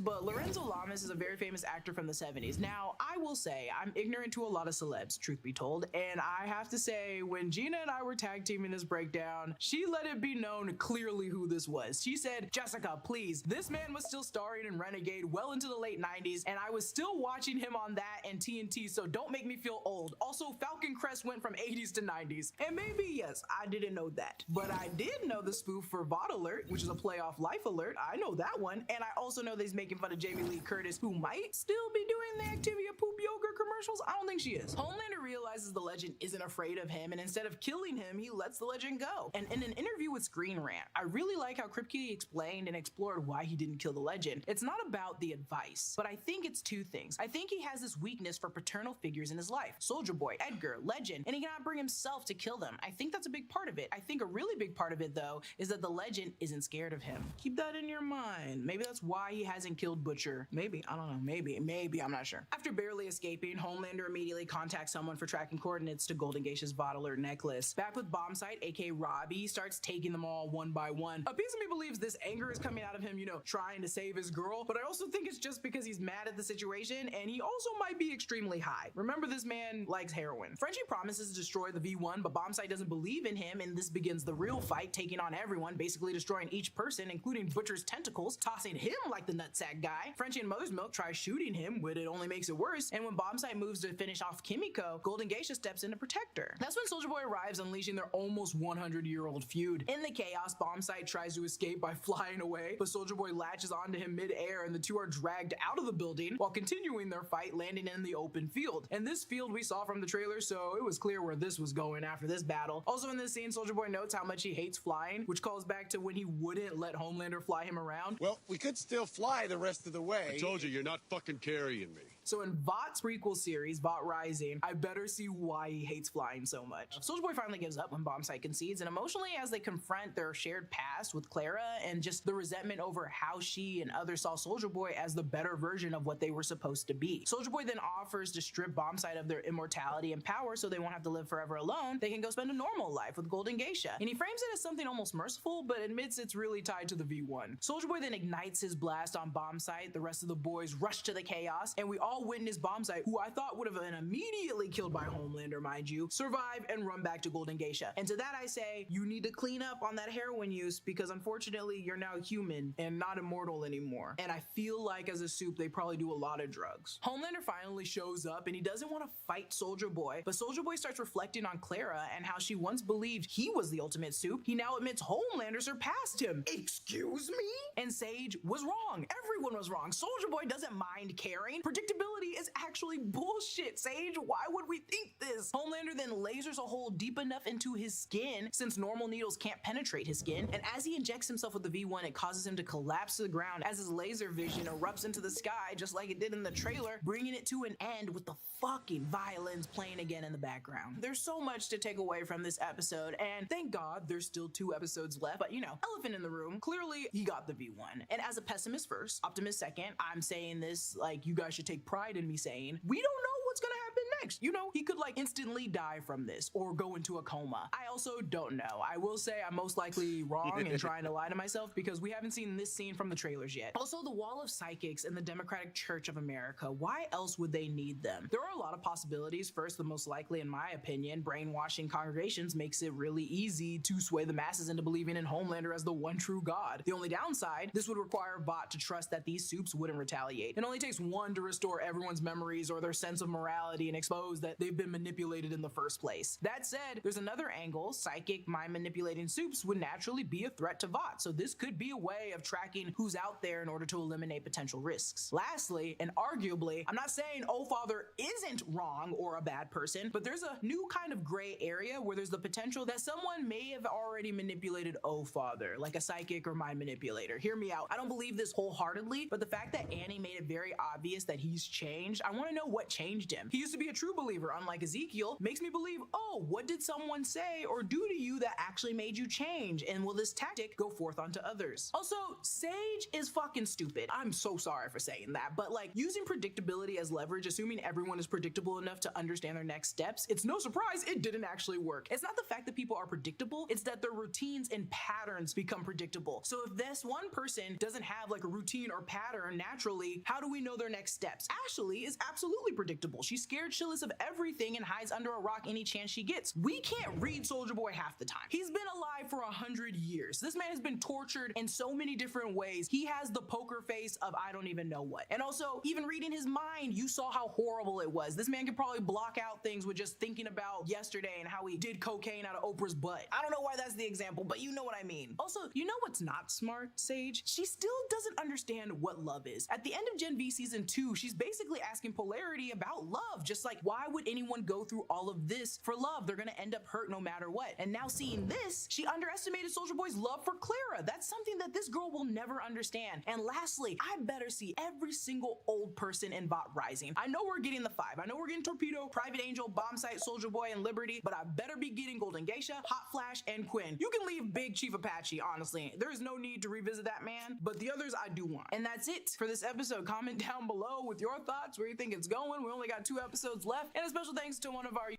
But Lorenzo Lamas is a very famous actor from the 70s. Now, I will say, I'm ignorant to a lot of celebs, truth be told, and I have to say, when Gina and I were tag teaming this breakdown, she let it be known clearly who this was. She said, "Jessica, please, this man was still starring in Renegade well into the late 90s, and I was still watching him on that and TNT, so don't make me feel old. Also, Falcon Crest went from 80s to 90s. And maybe, yes, I didn't know that. But I did know the spoof for Vought Alert, which is a play off Life Alert. I know that one, and I also know that he's making fun of Jamie Lee Curtis, who might still be doing the Activia poop yogurt commercials. I don't think she is. Homelander realizes the Legend isn't afraid of him, and instead of killing him, he lets the Legend go. And in an interview with Screen Rant, I really like how Krip Kitty explained and explored why he didn't kill the Legend. It's not about the advice, but I think it's two things. I think he has this weakness for paternal figures in his life. Soldier Boy, Edgar, Legend, and he cannot bring himself to kill them. I think that's a big part of it. I think a really big part of it, though, is that the Legend isn't scared of him. Keep that in your mind. Maybe that's why he hasn't killed Butcher. Maybe, I don't know, maybe, I'm not sure. After barely escaping, Homelander immediately contacts someone for tracking coordinates to Golden Geisha's VOD alert necklace. Back with Bombsight, aka Robbie, starts taking them all one by one. A piece of me believes this anger is coming out of him, you know, trying to save his girl, but I also think it's just because he's mad at the situation and he also might be extremely high. Remember, this man likes heroin. Frenchie promises to destroy the V1, but Bombsight doesn't believe in him, and this begins the real fight, taking on everyone, basically destroying each person, including Butcher's tentacles, tossing him like the nutsack guy. Frenchie and Mother's Milk try shooting him, but it only makes it worse, and when Bombsight moves to finish off Kimiko, Golden Geisha steps in to protect her. That's when Soulja Boy arrives, unleashing their almost 100-year-old feud. In the chaos, Bombsight tries to escape by flying away, but Soulja Boy latches onto him mid-air, and the two are dragged out of the building while continuing their fight, landing in the open field. And this field we saw from the trailer, so it was clear where this was going after this battle. Also in this scene, Soulja Boy notes how much he hates flying, which calls back to when he wouldn't let Homelander fly him around. Well, we could still fly the rest of the way. I told you, you're not fucking carrying me. So in Vough's prequel series, Vought Rising, I better see why he hates flying so much. Soulja Boy finally gives up when Bombsight concedes, and emotionally as they confront their shared past with Clara and just the resentment over how she and others saw Soulja Boy as the better version of what they were supposed to be. Soulja Boy then offers to strip Bombsight of their immortality and power so they won't have to live forever alone. They can go spend a normal life with Golden Geisha. And he frames it as something almost merciful, but admits it's really tied to the V1. Soulja Boy then ignites his blast on Bombsight. The rest of the boys rush to the chaos, and we all witness Bombsight, who I thought would have been immediately killed by Homelander, mind you, survive and run back to Golden Geisha. And to that I say, you need to clean up on that heroin use, because unfortunately you're now human and not immortal anymore. And I feel like as a soup, they probably do a lot of drugs. Homelander finally shows up and he doesn't want to fight Soulja Boy, but Soulja Boy starts reflecting on Clara and how she once believed he was the ultimate soup. He now admits Homelander surpassed him. Excuse me? And Sage was wrong. Everyone was wrong. Soulja Boy doesn't mind caring. Predictability is actually bullshit, Sage. Why would we think this? Homelander then lasers a hole deep enough into his skin since normal needles can't penetrate his skin, and as he injects himself with the V1, it causes him to collapse to the ground as his laser vision erupts into the sky just like it did in the trailer, bringing it to an end with the fucking violins playing again in the background. There's so much to take away from this episode, and thank God there's still 2 episodes left, but you know, elephant in the room, clearly he got the V1. And as a pessimist first, optimist second, I'm saying this like you guys should take pride in me saying, we don't know what's gonna happen next. You know, he could like instantly die from this or go into a coma. I also don't know. I will say I'm most likely wrong and trying to lie to myself because we haven't seen this scene from the trailers yet. Also, the wall of psychics in the Democratic Church of America, why else would they need them? There are a lot of possibilities. First, the most likely, in my opinion, brainwashing congregations makes it really easy to sway the masses into believing in Homelander as the one true God. The only downside, this would require Vought to trust that these soups wouldn't retaliate. It only takes one to restore everyone's memories or their sense of morality and expose that they've been manipulated in the first place. That said, there's another angle. Psychic mind manipulating soups would naturally be a threat to Vought, so this could be a way of tracking who's out there in order to eliminate potential risks. Lastly, and arguably, I'm not saying Father isn't wrong or a bad person, but there's a new kind of gray area where there's the potential that someone may have already manipulated Father, like a psychic or mind manipulator. Hear me out. I don't believe this wholeheartedly, but the fact that Annie made it very obvious that he's changed, I want to know what changed him. He used to be a true believer, unlike Ezekiel, makes me believe, oh, what did someone say or do to you that actually made you change? And will this tactic go forth onto others? Also, Sage is fucking stupid. I'm so sorry for saying that, but like using predictability as leverage, assuming everyone is predictable enough to understand their next steps, it's no surprise it didn't actually work. It's not the fact that people are predictable, it's that their routines and patterns become predictable. So if this one person doesn't have like a routine or pattern naturally, how do we know their next steps? Ashley is absolutely predictable. She's scared shitless of everything and hides under a rock any chance she gets. We can't read Soulja Boy half the time. He's been alive for 100 years. This man has been tortured in so many different ways. He has the poker face of I don't even know what. And also, even reading his mind, you saw how horrible it was. This man could probably block out things with just thinking about yesterday and how he did cocaine out of Oprah's butt. I don't know why that's the example, but you know what I mean. Also, you know what's not smart, Sage? She still doesn't understand what love is. At the end of Gen V Season 2, she's basically asking Polarity about love, just like why would anyone go through all of this for love? They're gonna end up hurt no matter what. And now seeing this, she underestimated Soulja Boy's love for Clara. That's something that this girl will never understand. And lastly, I better see every single old person in Bot Rising. I know we're getting the 5. I know we're getting Torpedo, Private Angel, Bombsight, Soulja Boy, and Liberty, but I better be getting Golden Geisha, Hot Flash, and Quinn. You can leave Big Chief Apache, honestly. There is no need to revisit that man, but the others I do want. And that's it for this episode. Comment down below with your thoughts, where you think it's going. We only got 2 episodes left, and a special thanks to one of our...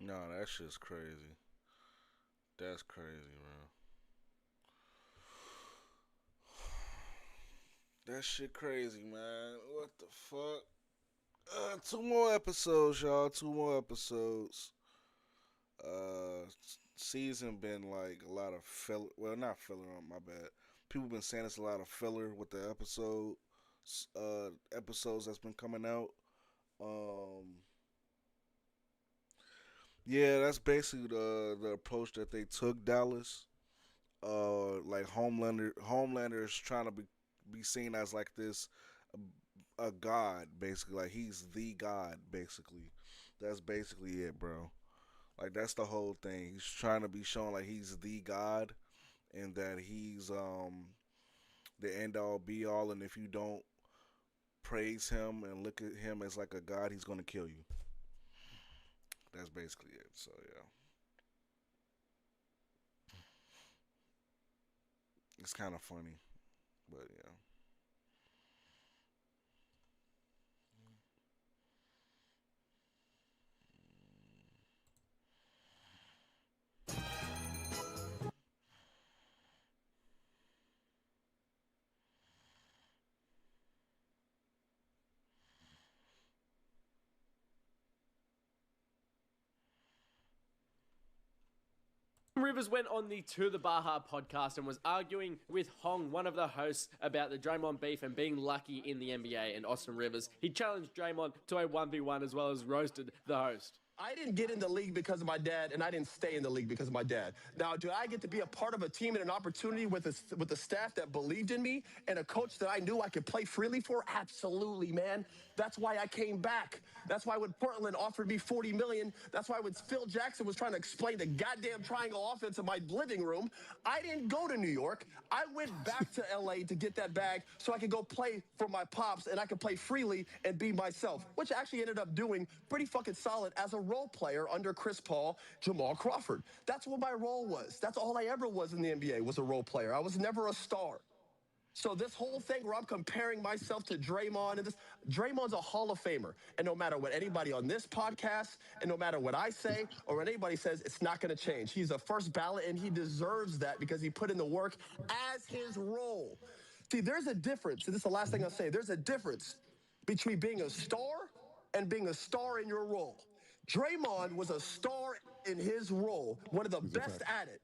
No, that shit's crazy. That's crazy, bro. That shit crazy, man. What the fuck? 2 more episodes, y'all. 2 more episodes. Season been like a lot of filler. Well, not filler, my bad. People been saying it's a lot of filler with the episodes that's been coming out. Yeah, that's basically the approach that they took, Dallas. Like Homelander is trying to be seen as like this a god, basically. Like he's the god, basically. That's basically it, bro. Like that's the whole thing. He's trying to be shown like he's the god, and that he's the end all be all. And if you don't praise him and look at him as like a god, he's gonna kill you. That's basically it. So yeah, it's kind of funny, but yeah. Rivers went on the To The Baja podcast and was arguing with Hong, one of the hosts, about the Draymond beef and being lucky in the NBA. And Austin Rivers, he challenged Draymond to a 1v1 as well as roasted the host. I didn't get in the league because of my dad, and I didn't stay in the league because of my dad. Now, do I get to be a part of a team and an opportunity with a staff that believed in me and a coach that I knew I could play freely for? Absolutely, man. That's why I came back. That's why when Portland offered me $40 million, that's why when Phil Jackson was trying to explain the goddamn triangle offense in my living room, I didn't go to New York. I went back to LA to get that bag so I could go play for my pops and I could play freely and be myself, which I actually ended up doing pretty fucking solid as a role player under Chris Paul, Jamal Crawford. That's what my role was. That's all I ever was in the NBA, was a role player. I was never a star. So this whole thing where I'm comparing myself to Draymond, and Draymond's a Hall of Famer. And no matter what anybody on this podcast, and no matter what I say, or what anybody says, it's not going to change. He's a first ballot, and he deserves that because he put in the work as his role. See, there's a difference, and this is the last thing I'll say. There's a difference between being a star and being a star in your role. Draymond was a star in his role, one of the best at it.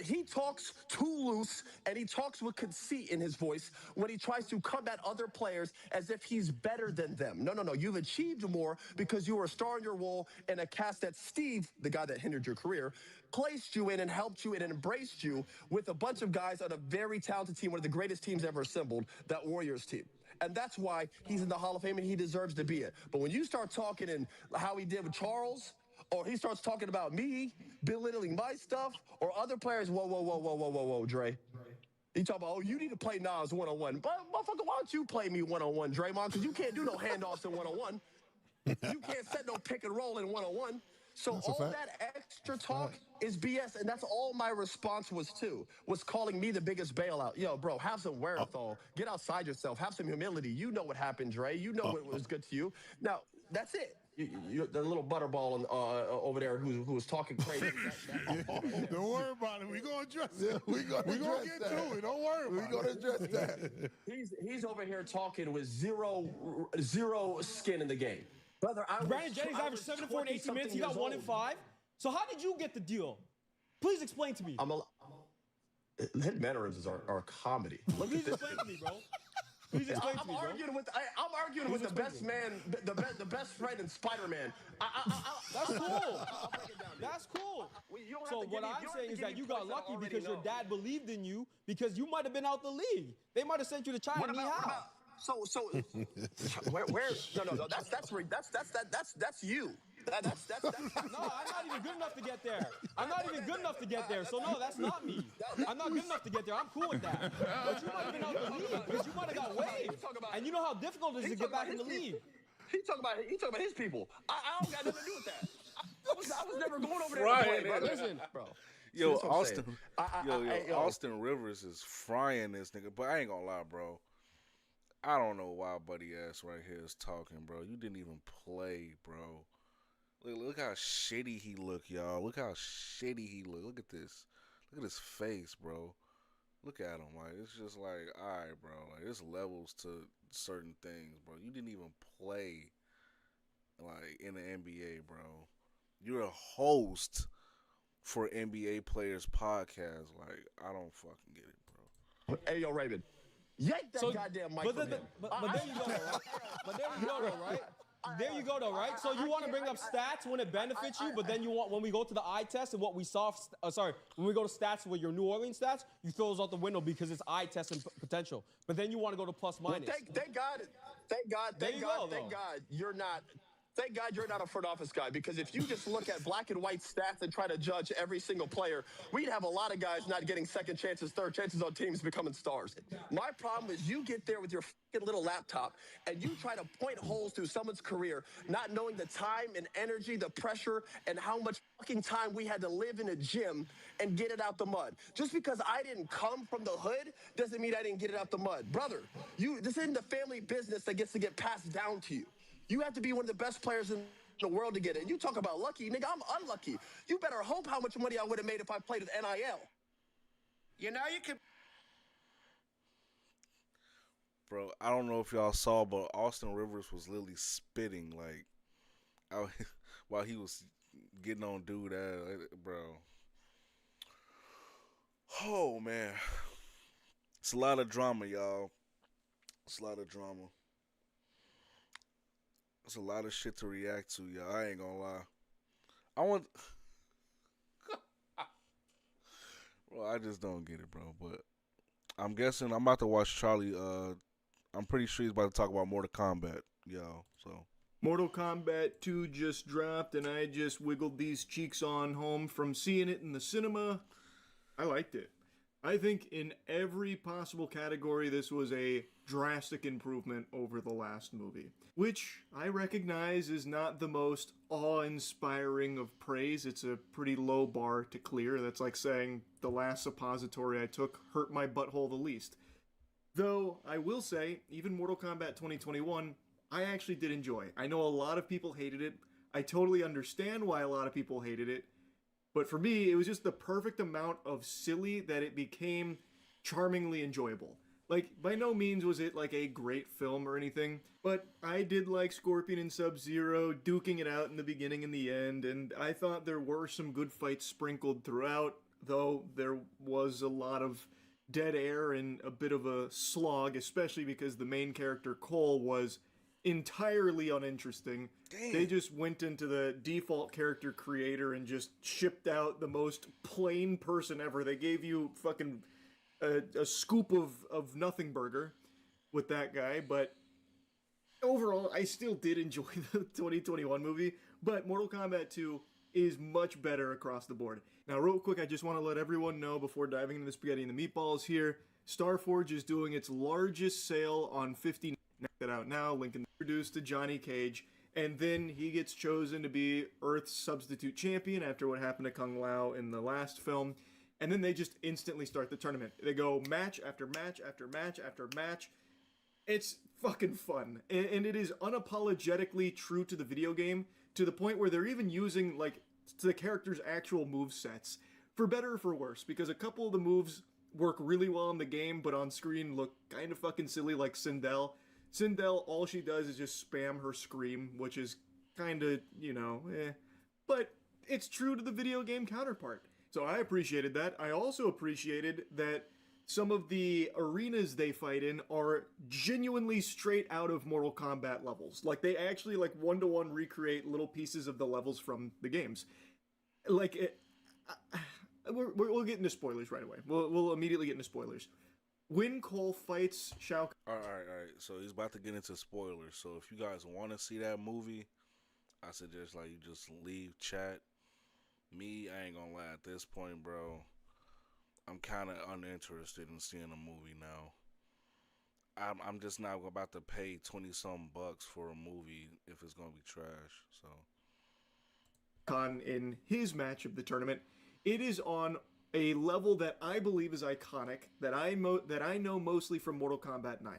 He talks too loose, and he talks with conceit in his voice when he tries to come at other players as if he's better than them. No. You've achieved more because you were a star in your role in a cast that Steve, the guy that hindered your career, placed you in and helped you and embraced you with a bunch of guys on a very talented team, one of the greatest teams ever assembled, that Warriors team. And that's why he's in the Hall of Fame and he deserves to be it. But when you start talking and how he did with Charles, or he starts talking about me, belittling my stuff, or other players, whoa, Dre. You talk about, oh, you need to play Nas one-on-one. But, motherfucker, why don't you play me one-on-one, Draymond? Because you can't do no handoffs in one-on-one. You can't set no pick and roll in one-on-one. So all that extra talk is BS, and that's all my response was calling me the biggest bailout. Yo, bro, have some wherewithal. Get outside yourself. Have some humility. You know what happened, Dre. You know what was good to you. Now, that's it. The little butterball over there who was talking crazy. Don't worry about it. We're going to address it. We're going to get to it. Don't worry about it. We're going to address that. He's over here talking with zero skin in the game. Brother, Brandon Jennings averaged 7 4 in 18 minutes. He got 1 in 5. So how did you get the deal? Please explain to me. His mannerisms are comedy. Please explain to me, bro. Please explain to me, bro. I'm arguing with the best man, the best friend in Spider-Man. That's cool. That's cool. So what I'm saying is that you got lucky because your dad believed in you because you might have been out the league. They might have sent you to China. So where no that's you. That's No, I'm not even good enough to get there. I'm not even good enough to get there. So no, that's not me. I'm not good enough to get there. I'm cool with that. But you might have been out the league because you might have got waived. And you know how difficult it is to get back in the league. He talking about his people. I don't got nothing to do with that. I was never going over there Right, to play, bro. Listen, bro. Yo, See, that's what I'm saying. Austin Rivers is frying this nigga. But I ain't gonna lie, bro. I don't know why buddy ass right here is talking, bro. You didn't even play, bro. Look how shitty he look, y'all. Look how shitty he look. Look at this. Look at his face, bro. Look at him. Like, it's just like, all right, bro. Like, there's levels to certain things, bro. You didn't even play, like, in the NBA, bro. You're a host for NBA Players Podcast. Like, I don't fucking get it, bro. Hey, yo, Raven. Yank that goddamn mic from him. But there you go, though, right? But there you go, though, right? There you go, though, right? So you want to bring up stats when it benefits you, but then you want, when we go to the eye test and what we saw, when we go to stats with your New Orleans stats, you throw those out the window because it's eye test and potential. But then you want to go to plus minus. Well, thank God you're not. Thank God you're not a front office guy, because if you just look at black and white stats and try to judge every single player, we'd have a lot of guys not getting second chances, third chances on teams becoming stars. My problem is you get there with your fucking little laptop and you try to point holes through someone's career, not knowing the time and energy, the pressure, and how much fucking time we had to live in a gym and get it out the mud. Just because I didn't come from the hood doesn't mean I didn't get it out the mud. Brother, this isn't the family business that gets to get passed down to you. You have to be one of the best players in the world to get it. And you talk about lucky, nigga, I'm unlucky. You better hope how much money I would have made if I played with NIL. You know, you could... Bro, I don't know if y'all saw, but Austin Rivers was literally spitting, like, out, while he was getting on dude ass, bro. Oh, man. It's a lot of drama, y'all. It's a lot of drama. It's a lot of shit to react to, y'all. I ain't gonna lie. Bro, I just don't get it, bro. But I'm guessing I'm about to watch Charlie. I'm pretty sure he's about to talk about Mortal Kombat, y'all. So Mortal Kombat 2 just dropped, and I just wiggled these cheeks on home from seeing it in the cinema. I liked it. I think in every possible category, this was a drastic improvement over the last movie, which I recognize is not the most awe-inspiring of praise. It's a pretty low bar to clear. That's like saying the last suppository I took hurt my butthole the least. Though, I will say, even Mortal Kombat 2021, I actually did enjoy. I know a lot of people hated it. I totally understand why a lot of people hated it. But for me, it was just the perfect amount of silly that it became charmingly enjoyable. Like, by no means was it like a great film or anything, but I did like Scorpion and Sub-Zero duking it out in the beginning and the end, and I thought there were some good fights sprinkled throughout, though there was a lot of dead air and a bit of a slog, especially because the main character, Cole, was entirely uninteresting. Damn. They just went into the default character creator and just shipped out the most plain person ever. They gave you fucking a scoop of nothing burger with that guy, but overall, I still did enjoy the 2021 movie, but Mortal Kombat 2 is much better across the board. Now, real quick, I just want to let everyone know before diving into the spaghetti and the meatballs here, Starforge is doing its largest sale on 50. Check that out now. Lincoln introduced to Johnny Cage, and then he gets chosen to be Earth's substitute champion after what happened to Kung Lao in the last film. And then they just instantly start the tournament. They go match after match after match after match. It's fucking fun. And it is unapologetically true to the video game, to the point where they're even using, like, the character's actual move sets. For better or for worse, because a couple of the moves work really well in the game, but on screen look kind of fucking silly, like Sindel. Sindel, all she does is just spam her scream, which is kind of, But it's true to the video game counterpart. So I appreciated that. I also appreciated that some of the arenas they fight in are genuinely straight out of Mortal Kombat levels. Like, they actually, like, one-to-one recreate little pieces of the levels from the games. Like, we'll get into spoilers right away. We'll immediately get into spoilers. when Cole fights Shao All right. So he's about to get into spoilers. So if you guys want to see that movie, I suggest like you just leave chat. Me, I ain't gonna lie. At this point, bro, I'm kind of uninterested in seeing a movie now. I'm just not about to pay $20-some for a movie if it's gonna be trash. So. Kahn in his match of the tournament, it is on a level that I believe is iconic, that I know mostly from Mortal Kombat 9.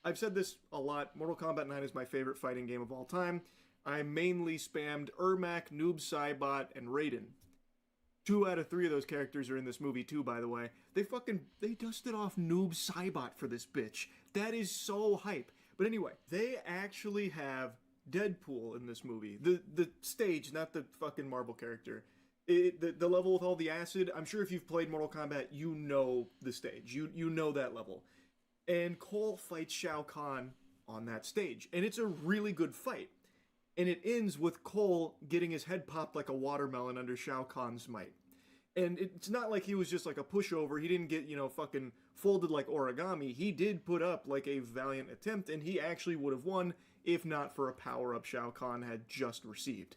I've said this a lot, Mortal Kombat 9 is my favorite fighting game of all time. I mainly spammed Ermac, Noob Saibot, and Raiden. 2 out of 3 of those characters are in this movie too, by the way. They dusted off Noob Saibot for this bitch. That is so hype. But anyway, they actually have Deadpool in this movie. The stage, not the fucking Marvel character. The level with all the acid, I'm sure if you've played Mortal Kombat, you know the stage. You know that level. And Cole fights Shao Kahn on that stage. And it's a really good fight. And it ends with Cole getting his head popped like a watermelon under Shao Kahn's might. And it's not like he was just like a pushover. He didn't get, fucking folded like origami. He did put up like a valiant attempt, and he actually would have won if not for a power-up Shao Kahn had just received.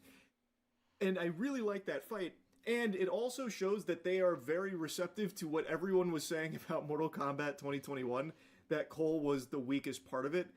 And I really like that fight. And it also shows that they are very receptive to what everyone was saying about Mortal Kombat 2021, that Cole was the weakest part of it.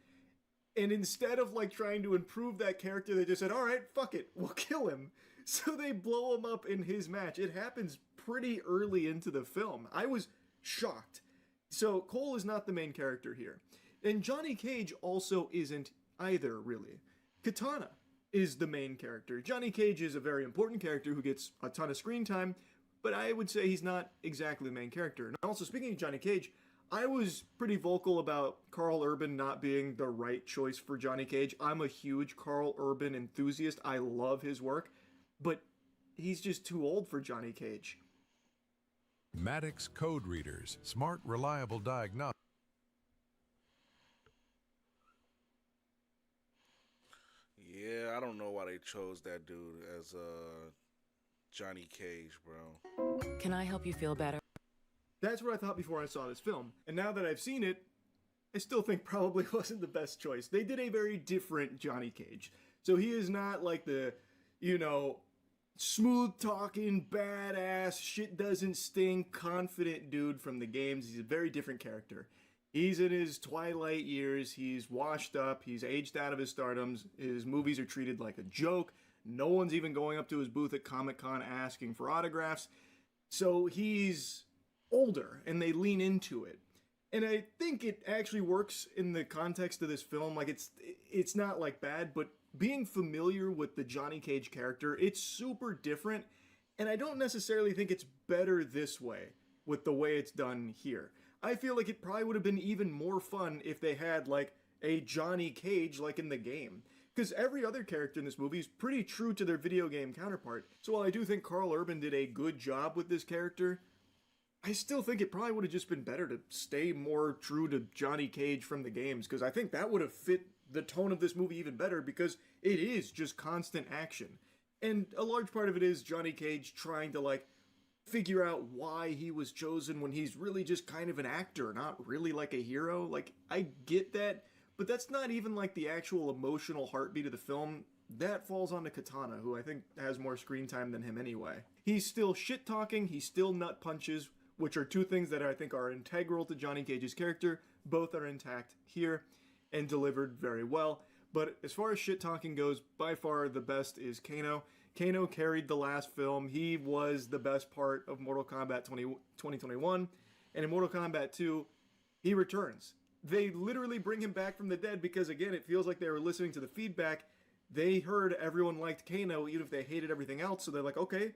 And instead of like trying to improve that character, they just said, all right, fuck it, we'll kill him. So they blow him up in his match. It happens pretty early into the film. I was shocked. So Cole is not the main character here. And Johnny Cage also isn't either, really. Katana is the main character. Johnny Cage is a very important character who gets a ton of screen time, but I would say he's not exactly the main character. And also, speaking of Johnny Cage, I was pretty vocal about Karl Urban not being the right choice for Johnny Cage. I'm a huge Karl Urban enthusiast. I love his work, but he's just too old for Johnny Cage. Maddox Code Readers, smart, reliable diagnostics. Yeah, I don't know why they chose that dude as Johnny Cage, bro. Can I help you feel better? That's what I thought before I saw this film. And now that I've seen it, I still think probably wasn't the best choice. They did a very different Johnny Cage. So he is not like the, smooth-talking, badass, shit doesn't stink, confident dude from the games. He's a very different character. He's in his twilight years, he's washed up, he's aged out of his stardoms, his movies are treated like a joke, no one's even going up to his booth at Comic-Con asking for autographs, so he's older, and they lean into it. And I think it actually works in the context of this film, like it's not like bad, but being familiar with the Johnny Cage character, it's super different, and I don't necessarily think it's better this way, with the way it's done here. I feel like it probably would have been even more fun if they had, like, a Johnny Cage like in the game. Because every other character in this movie is pretty true to their video game counterpart. So while I do think Karl Urban did a good job with this character, I still think it probably would have just been better to stay more true to Johnny Cage from the games. Because I think that would have fit the tone of this movie even better, because it is just constant action. And a large part of it is Johnny Cage trying to, like, figure out why he was chosen when he's really just kind of an actor, not really like a hero. Like, I get that, but that's not even like the actual emotional heartbeat of the film. That falls onto Katana, who I think has more screen time than him anyway. He's still shit-talking, he's still nut punches, which are two things that I think are integral to Johnny Cage's character. Both are intact here and delivered very well. But as far as shit-talking goes, by far the best is Kano. Kano carried the last film. He was the best part of Mortal Kombat 2021. And in Mortal Kombat 2, he returns. They literally bring him back from the dead because, again, it feels like they were listening to the feedback. They heard everyone liked Kano, even if they hated everything else. So they're like, okay,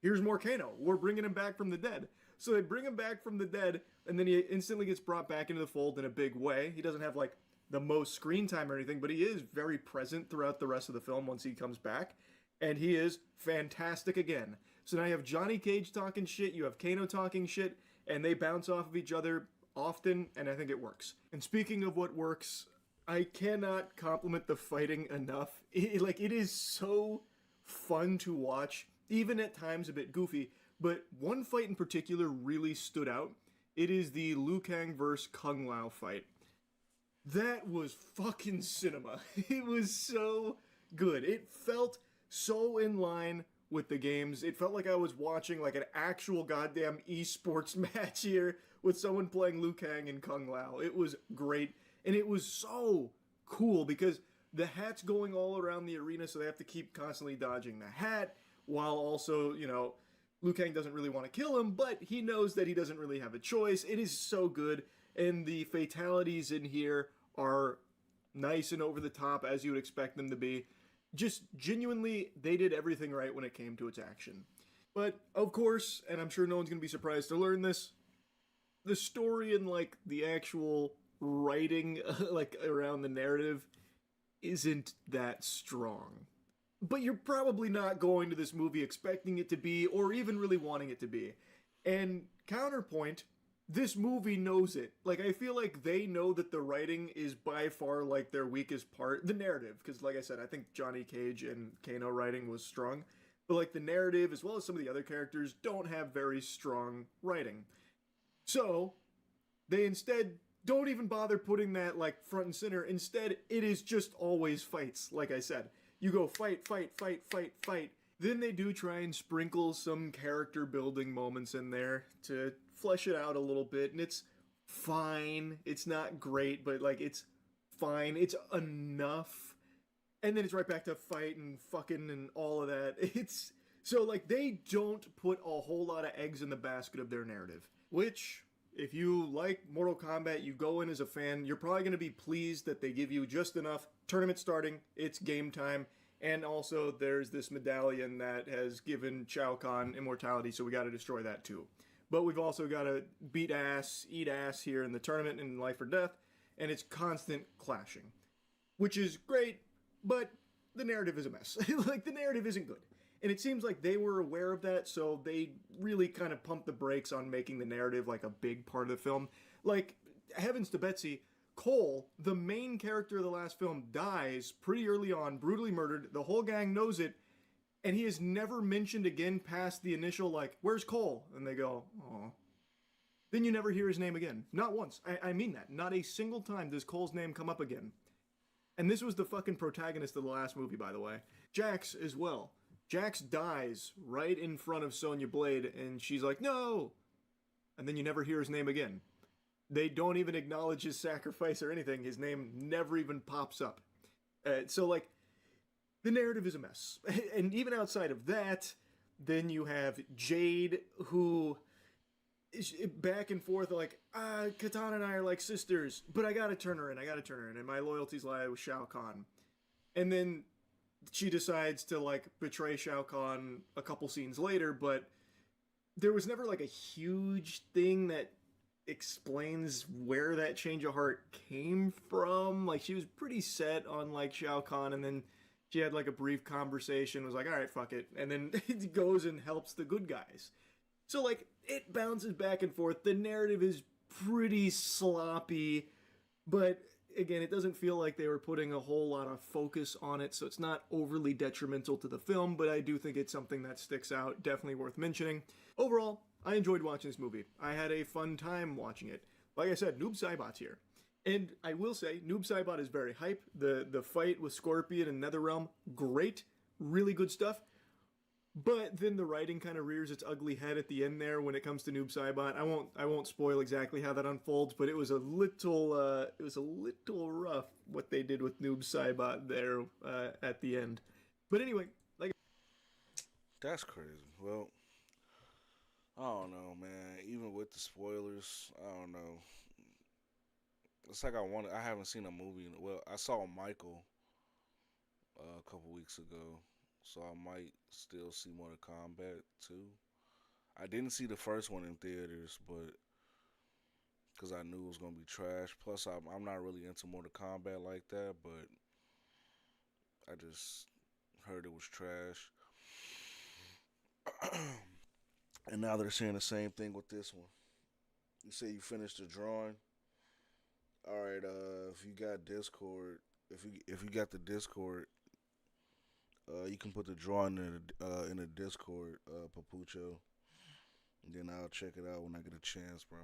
here's more Kano. We're bringing him back from the dead. So they bring him back from the dead, and then he instantly gets brought back into the fold in a big way. He doesn't have, like, the most screen time or anything, but he is very present throughout the rest of the film once he comes back. And he is fantastic again. So now you have Johnny Cage talking shit, you have Kano talking shit, and they bounce off of each other often, and I think it works. And speaking of what works, I cannot compliment the fighting enough. It is so fun to watch, even at times a bit goofy, but one fight in particular really stood out. It is the Liu Kang vs. Kung Lao fight. That was fucking cinema. It was so good. It felt so in line with the games. It felt like I was watching like an actual goddamn esports match here with someone playing Liu Kang and Kung Lao. It was great. And it was so cool because the hat's going all around the arena, so they have to keep constantly dodging the hat while also, you know, Liu Kang doesn't really want to kill him, but he knows that he doesn't really have a choice. It is so good. And the fatalities in here are nice and over the top as you would expect them to be. Just genuinely, they did everything right when it came to its action. But of course, and I'm sure no one's going to be surprised to learn this, the story and like the actual writing like around the narrative isn't that strong. But you're probably not going to this movie expecting it to be or even really wanting it to be. And counterpoint, this movie knows it. Like, I feel like they know that the writing is by far, like, their weakest part. The narrative, because, like I said, I think Johnny Cage and Kano writing was strong. But, like, the narrative, as well as some of the other characters, don't have very strong writing. So, they instead don't even bother putting that, like, front and center. Instead, it is just always fights, like I said. You go fight, fight, fight, fight, fight. Then they do try and sprinkle some character building moments in there to flesh it out a little bit, and it's fine. It's not great, but like it's fine. It's enough. And then it's right back to fight and fucking and all of that. It's so like they don't put a whole lot of eggs in the basket of their narrative, which if you like Mortal Kombat, you go in as a fan, you're probably going to be pleased that they give you just enough. Tournament starting, it's game time. And also, there's this medallion that has given Shao Kahn immortality, so we got to destroy that too. But we've also got to beat ass, eat ass here in the tournament in Life or Death, and it's constant clashing. Which is great, but the narrative is a mess. Like, the narrative isn't good. And it seems like they were aware of that, so they really kind of pumped the brakes on making the narrative like a big part of the film. Like, heavens to Betsy, Cole, the main character of the last film, dies pretty early on, brutally murdered. The whole gang knows it, and he is never mentioned again past the initial, like, where's Cole? And they go, aw. Then you never hear his name again. Not once. I mean that. Not a single time does Cole's name come up again. And this was the fucking protagonist of the last movie, by the way. Jax as well. Jax dies right in front of Sonya Blade, and she's like, no! And then you never hear his name again. They don't even acknowledge his sacrifice or anything. His name never even pops up. So, like, the narrative is a mess. And even outside of that, then you have Jade, who is back and forth, like, Katana and I are like sisters, but I gotta turn her in, and my loyalties lie with Shao Kahn. And then she decides to, like, betray Shao Kahn a couple scenes later, but there was never, like, a huge thing that explains where that change of heart came from. Like, she was pretty set on, like, Shao Kahn, and then she had, like, a brief conversation, was like, alright, fuck it, and then it goes and helps the good guys. So, like, it bounces back and forth. The narrative is pretty sloppy, but again, it doesn't feel like they were putting a whole lot of focus on it, so it's not overly detrimental to the film, but I do think it's something that sticks out, definitely worth mentioning. Overall, I enjoyed watching this movie. I had a fun time watching it. Like I said, Noob Saibot's here. And I will say, Noob Saibot is very hype. The fight with Scorpion and NetherRealm, great. Really good stuff. But then the writing kind of rears its ugly head at the end there when it comes to Noob Saibot. I won't spoil exactly how that unfolds, but it was a little rough what they did with Noob Saibot there at the end. But anyway, like, that's crazy. Well, I don't know, man. Even with the spoilers, I don't know. It's like I haven't seen a movie. Well, I saw Michael a couple weeks ago, so I might still see Mortal Kombat 2. I didn't see the first one in theaters, but because I knew it was gonna be trash. Plus, I'm not really into Mortal Kombat like that, but I just heard it was trash. And now they're saying the same thing with this one. You say you finished the drawing. All right, if you got Discord, if you got the Discord, you can put the drawing in the Discord, Papucho. And then I'll check it out when I get a chance, bro.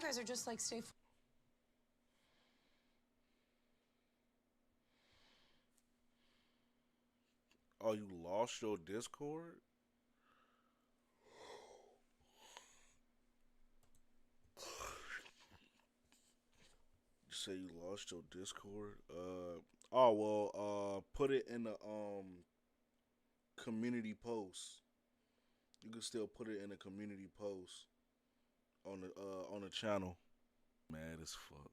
guys are just like Stay. Oh, you lost your Discord? You say you lost your Discord? Put it in the community post. You can still put it in a community post on the channel. Mad as fuck.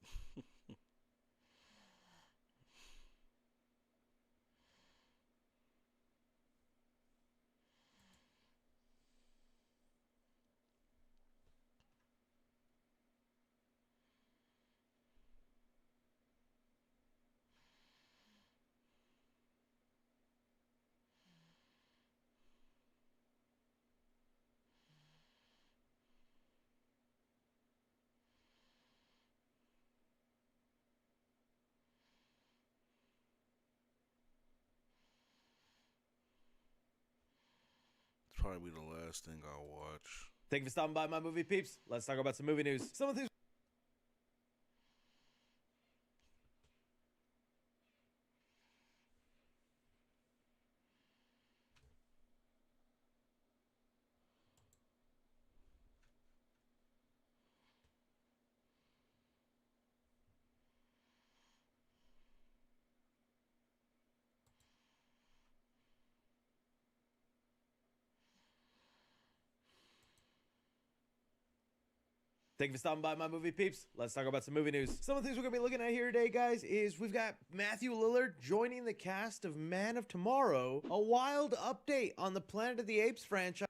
It's probably the last thing I'll watch. Thank you for stopping by, my movie peeps. Let's talk about some movie news. Some of the things. Thank you for stopping by, my movie peeps. Let's talk about some movie news. Some of the things we're going to be looking at here today, guys, is we've got Matthew Lillard joining the cast of Man of Tomorrow, a wild update on the Planet of the Apes franchise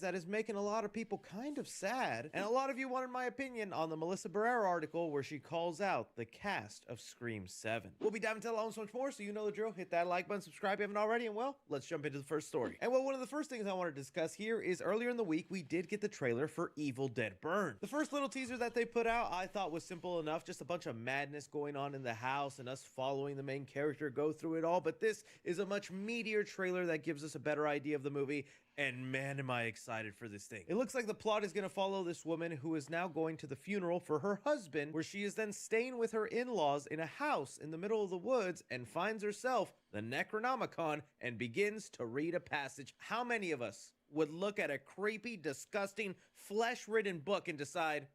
that is making a lot of people kind of sad. And a lot of you wanted my opinion on the Melissa Barrera article where she calls out the cast of Scream 7. We'll be diving into that and so much more, so you know the drill. Hit that like button, subscribe if you haven't already, and well, let's jump into the first story. And well, one of the first things I want to discuss here is earlier in the week, we did get the trailer for Evil Dead Burn. The first little teaser that they put out, I thought was simple enough, just a bunch of madness going on in the house and us following the main character go through it all, but this is a much meatier trailer that gives us a better idea of the movie. And man, am I excited for this thing. It looks like the plot is going to follow this woman who is now going to the funeral for her husband, where she is then staying with her in-laws in a house in the middle of the woods and finds herself the Necronomicon and begins to read a passage. How many of us would look at a creepy, disgusting, flesh-ridden book and decide,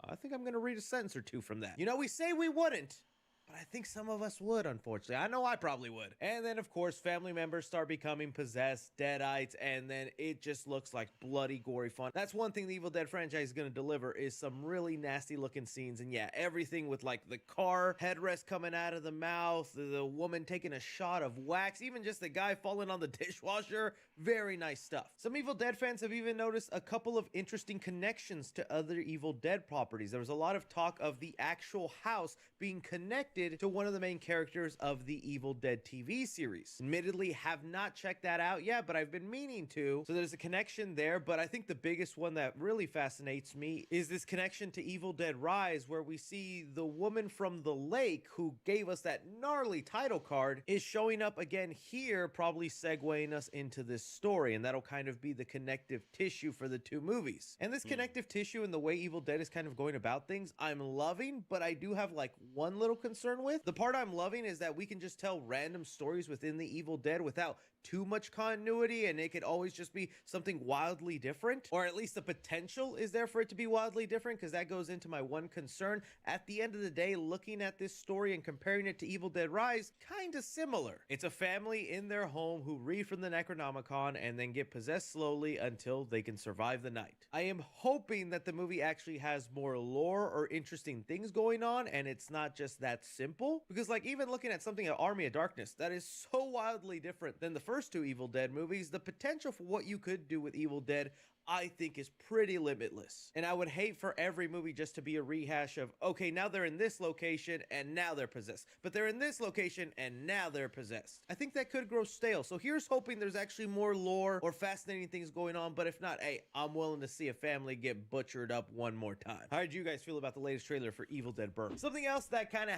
I think I'm going to read a sentence or two from that? You know, we say we wouldn't, but I think some of us would, unfortunately. I know I probably would. And then, of course, family members start becoming possessed, deadites, and then it just looks like bloody, gory fun. That's one thing the Evil Dead franchise is going to deliver is some really nasty-looking scenes. And yeah, everything with, like, the car headrest coming out of the mouth, the woman taking a shot of wax, even just the guy falling on the dishwasher. Very nice stuff. Some Evil Dead fans have even noticed a couple of interesting connections to other Evil Dead properties. There was a lot of talk of the actual house being connected to one of the main characters of the Evil Dead TV series. Admittedly, have not checked that out yet, but I've been meaning to. So there's a connection there, but I think the biggest one that really fascinates me is this connection to Evil Dead Rise, where we see the woman from the lake who gave us that gnarly title card is showing up again here, probably segueing us into this story, and that'll kind of be the connective tissue for the two movies. And this connective tissue and the way Evil Dead is kind of going about things, I'm loving, but I do have like one little concern with. The part I'm loving is that we can just tell random stories within the Evil Dead without too much continuity, and it could always just be something wildly different, or at least the potential is there for it to be wildly different, because that goes into my one concern. At the end of the day, looking at this story and comparing it to Evil Dead Rise, kind of similar. It's a family in their home who read from the Necronomicon and then get possessed slowly until they can survive the night. I am hoping that the movie actually has more lore or interesting things going on, and it's not just that simple, because like even looking at something like Army of Darkness that is so wildly different than the first two Evil Dead movies, the potential for what you could do with Evil Dead I think is pretty limitless. And I would hate for every movie just to be a rehash of, okay, now they're in this location and now they're possessed, but they're in this location and now they're possessed. I think that could grow stale. So here's hoping there's actually more lore or fascinating things going on, but if not, hey, I'm willing to see a family get butchered up one more time. How did you guys feel about the latest trailer for Evil Dead Burn? Something else that kind of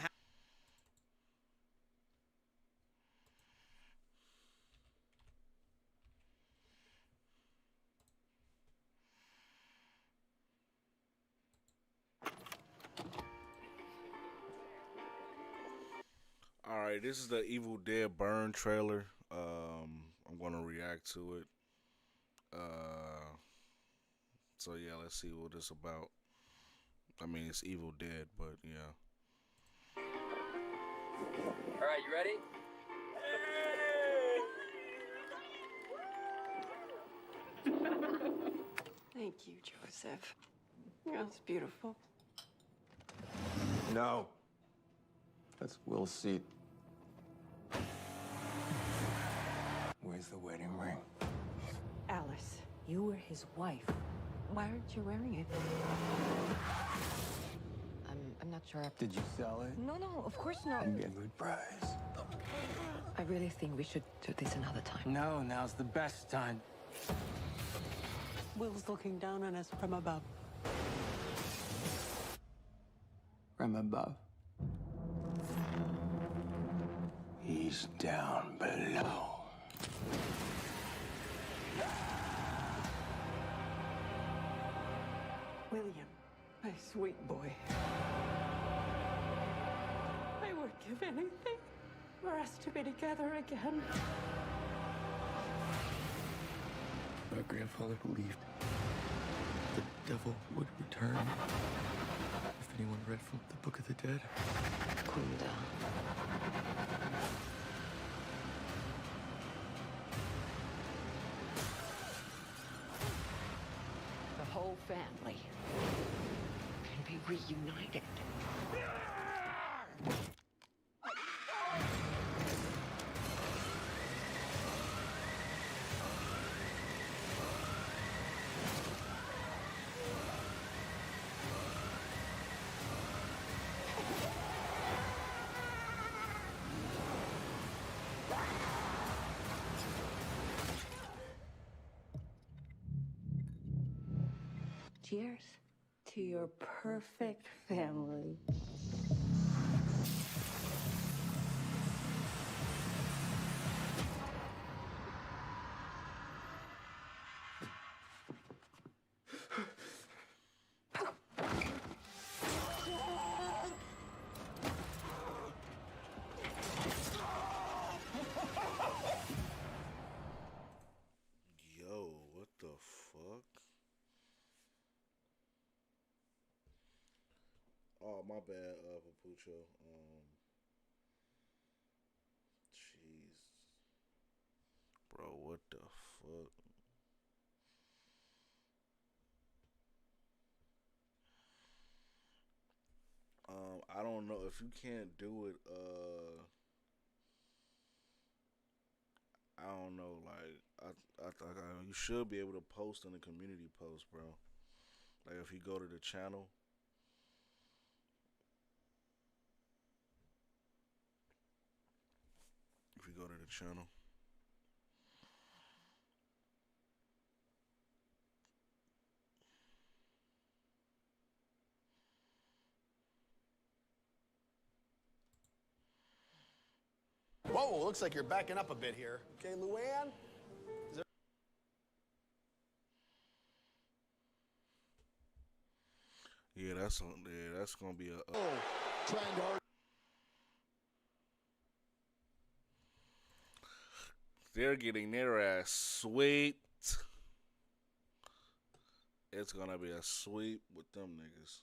right, this is the Evil Dead Burn trailer. I'm gonna react to it. So yeah, let's see what it's about. I mean, it's Evil Dead, but yeah. All right, you ready? Thank you, Joseph. That was beautiful. No. That's Will's seat. Where's the wedding ring? Alice, you were his wife. Why aren't you wearing it? I'm not sure. Did you sell it? No, of course not. And get a good price. I really think we should do this another time. No, now's the best time. Will's looking down on us from above. From above. He's down below. William, my sweet boy. I would give anything for us to be together again. My grandfather believed the devil would return if anyone read from the Book of the Dead. Cool down. The whole family can be reunited. Cheers to your perfect family. Yo, what the fuck? Oh, my bad, Papucho. Jeez. Bro, what the fuck? I don't know if you can't do it, I don't know, like, you should be able to post in the community post, bro. Like, if you go to the channel, go to the channel. Whoa, looks like you're backing up a bit here. Okay, Luann? Yeah, that's gonna be a. Trying to. They're getting their ass sweet. It's gonna be a sweep with them niggas.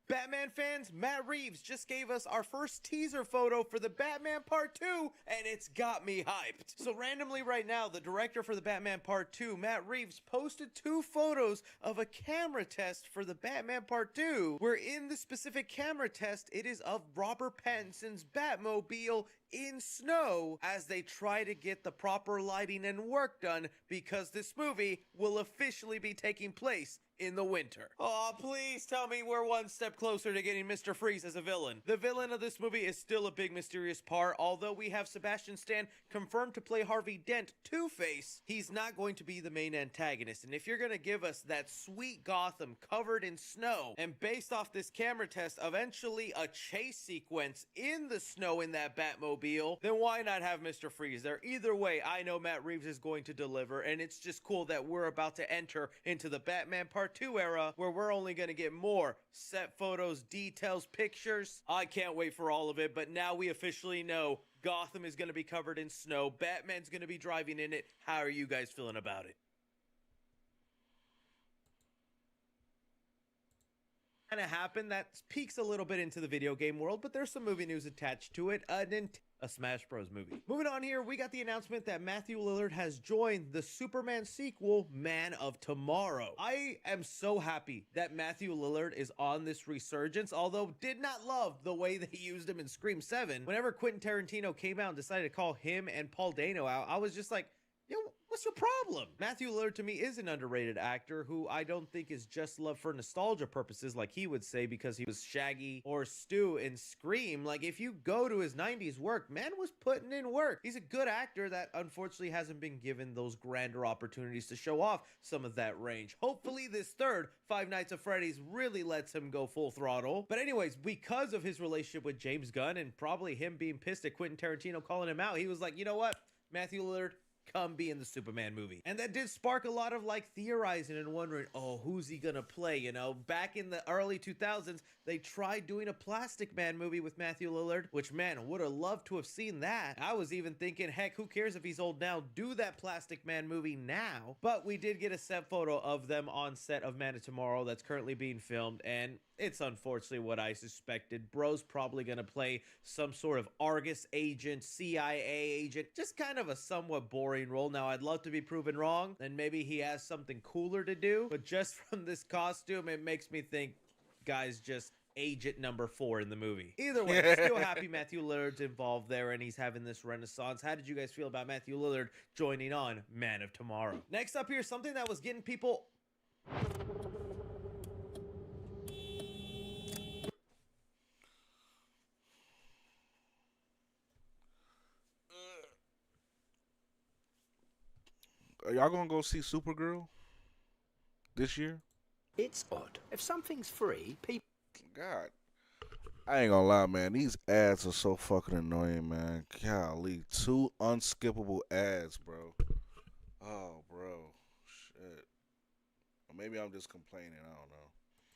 Batman fans, Matt Reeves just gave us our first teaser photo for the Batman Part 2, and it's got me hyped. So randomly right now, the director for the Batman Part 2, Matt Reeves, posted 2 photos of a camera test for the Batman Part 2, where in the specific camera test, it is of Robert Pattinson's Batmobile in snow as they try to get the proper lighting and work done because this movie will officially be taking place in the winter. Oh, please tell me we're one step closer to getting Mr. Freeze as a villain. The villain of this movie is still a big mysterious part. Although we have Sebastian Stan confirmed to play Harvey Dent, Two-Face, he's not going to be the main antagonist. And if you're going to give us that sweet Gotham covered in snow, and based off this camera test, eventually a chase sequence in the snow in that Batmobile, then why not have Mr. Freeze there? Either way, I know Matt Reeves is going to deliver, and it's just cool that we're about to enter into the Batman Part 2 era, where we're only going to get more set photos, details, pictures. I can't wait for all of it, but now we officially know Gotham is going to be covered in snow. Batman's going to be driving in it. How are you guys feeling about it? Kind of happened that peeks a little bit into the video game world, but there's some movie news attached to it. A Smash Bros movie. Moving on here, we got the announcement that Matthew Lillard has joined the Superman sequel, Man of Tomorrow. I am so happy that Matthew Lillard is on this resurgence, although did not love the way they used him in Scream 7. Whenever Quentin Tarantino came out and decided to call him and Paul Dano out, I was just like, yo, what's your problem? Matthew Lillard to me is an underrated actor who I don't think is just loved for nostalgia purposes like he would say because he was Shaggy or Stu in Scream. Like if you go to his 90s work, man was putting in work. He's a good actor that unfortunately hasn't been given those grander opportunities to show off some of that range. Hopefully this third Five Nights at Freddy's really lets him go full throttle. But anyways, because of his relationship with James Gunn and probably him being pissed at Quentin Tarantino calling him out, he was like, you know what, Matthew Lillard, come be in the Superman movie. And that did spark a lot of like theorizing and wondering, oh, who's he gonna play? You know, back in the early 2000s, they tried doing a Plastic Man movie with Matthew Lillard, which man, would have loved to have seen that. I was even thinking, heck, who cares if he's old now? Do that Plastic Man movie now. But we did get a set photo of them on set of Man of Tomorrow that's currently being filmed, and it's unfortunately what I suspected. Bro's probably gonna play some sort of Argus agent, CIA agent, just kind of a somewhat boring role. Now, I'd love to be proven wrong, and maybe he has something cooler to do, but just from this costume, it makes me think, guys, just agent number 4 in the movie. Either way, still happy Matthew Lillard's involved there, and he's having this renaissance. How did you guys feel about Matthew Lillard joining on Man of Tomorrow? Next up here, something that was getting people... Are y'all gonna go see Supergirl this year? It's odd. If something's free, people... God. I ain't gonna lie, man. These ads are so fucking annoying, man. Golly. 2 unskippable ads, bro. Oh, bro. Shit. Or maybe I'm just complaining. I don't know.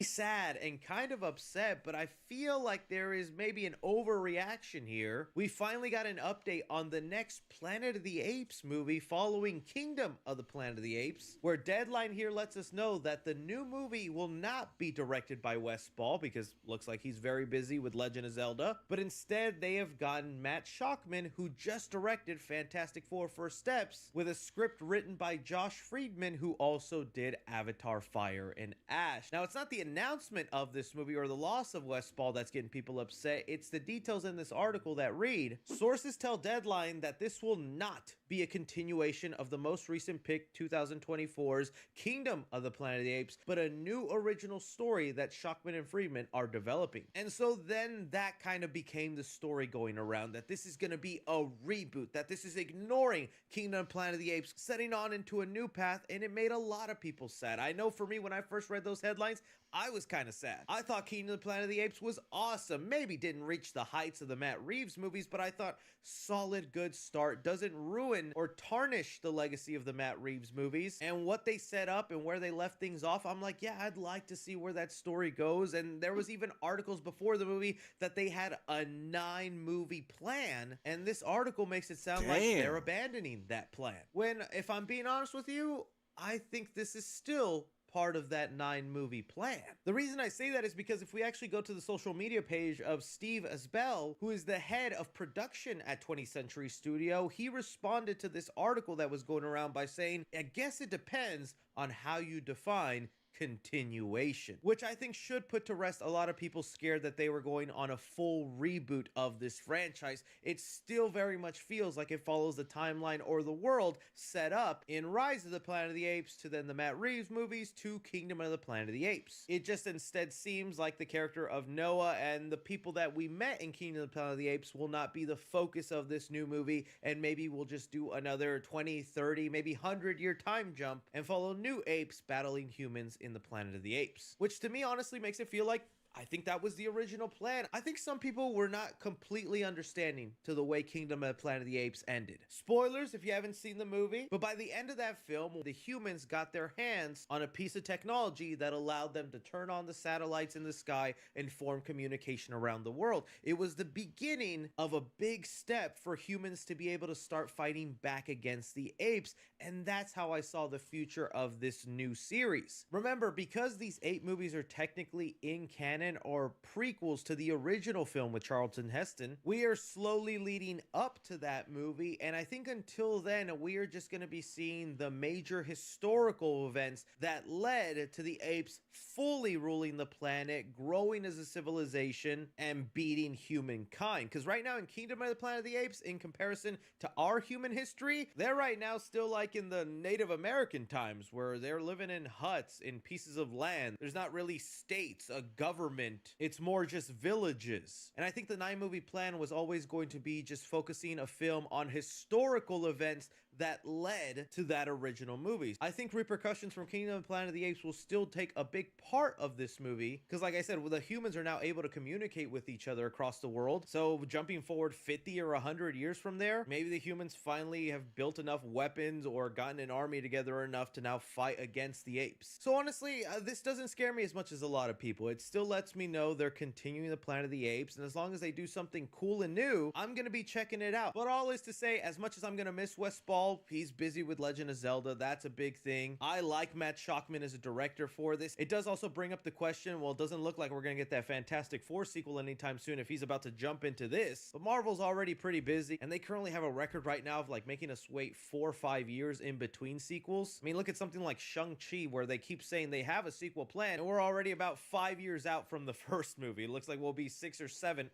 Sad and kind of upset, but I feel like there is maybe an overreaction here. We finally got an update on the next Planet of the Apes movie following Kingdom of the Planet of the Apes, where Deadline here lets us know that the new movie will not be directed by Wes Ball because looks like he's very busy with Legend of Zelda, but instead they have gotten Matt Shakman, who just directed Fantastic Four First Steps, with a script written by Josh Friedman, who also did Avatar Fire and Ash. Now, it's not the announcement of this movie or the loss of Wes Ball that's getting people upset. It's the details in this article that read, sources tell Deadline that this will not be a continuation of the most recent pick 2024's Kingdom of the Planet of the Apes, but a new original story that Shakman and Friedman are developing. And so then that kind of became the story going around, that this is going to be a reboot, that this is ignoring Kingdom of the Planet of the Apes, setting on into a new path, and it made a lot of people sad. I know for me, when I first read those headlines, I was kind of sad. I thought Kingdom of the Planet of the Apes was awesome. Maybe didn't reach the heights of the Matt Reeves movies, but I thought solid, good start. Doesn't ruin or tarnish the legacy of the Matt Reeves movies. And what they set up and where they left things off, I'm like, yeah, I'd like to see where that story goes. And there was even articles before the movie that they had a 9-movie plan. And this article makes it sound like they're abandoning that plan. When, if I'm being honest with you, I think this is still part of that 9-movie plan. The reason I say that is because if we actually go to the social media page of Steve Asbell, who is the head of production at 20th Century Studio, he responded to this article that was going around by saying, I guess it depends on how you define continuation, which I think should put to rest a lot of people scared that they were going on a full reboot of this franchise. It still very much feels like it follows the timeline or the world set up in Rise of the Planet of the Apes to then the Matt Reeves movies to Kingdom of the Planet of the Apes. It just instead seems like the character of Noah and the people that we met in Kingdom of the Planet of the Apes will not be the focus of this new movie, and maybe we'll just do another 20, 30, maybe 100-year time jump and follow new apes battling humans in the Planet of the Apes, which to me honestly makes it feel like I think that was the original plan. I think some people were not completely understanding to the way Kingdom of the Planet of the Apes ended. Spoilers if you haven't seen the movie, but by the end of that film, the humans got their hands on a piece of technology that allowed them to turn on the satellites in the sky and form communication around the world. It was the beginning of a big step for humans to be able to start fighting back against the apes, and that's how I saw the future of this new series. Remember, because these ape movies are technically in canon or prequels to the original film with Charlton Heston, we are slowly leading up to that movie, and I think until then we are just going to be seeing the major historical events that led to the apes fully ruling the planet, growing as a civilization, and beating humankind. Because right now in Kingdom of the Planet of the Apes, in comparison to our human history, they're right now still like in the Native American times where they're living in huts in pieces of land. There's not really states, a government. It's more just villages. And I think the 9-movie plan was always going to be just focusing a film on historical events that led to that original movie. I think repercussions from Kingdom of the Planet of the Apes will still take a big part of this movie, because like I said, the humans are now able to communicate with each other across the world. So jumping forward 50 or 100 years from there, maybe the humans finally have built enough weapons or gotten an army together enough to now fight against the apes. So honestly, this doesn't scare me as much as a lot of people. It still lets me know they're continuing the Planet of the Apes, and as long as they do something cool and new, I'm gonna be checking it out. But all is to say, as much as I'm gonna miss Wes Ball, he's busy with Legend of Zelda. That's a big thing. I like Matt Shakman as a director for this. It does also bring up the question, well, it doesn't look like we're gonna get that Fantastic Four sequel anytime soon if he's about to jump into this. But Marvel's already pretty busy, and they currently have a record right now of like making us wait 4 or 5 years in between sequels. I mean, look at something like Shang-Chi, where they keep saying they have a sequel plan, and we're already about 5 years out from the first movie. It looks like we'll be 6 or 7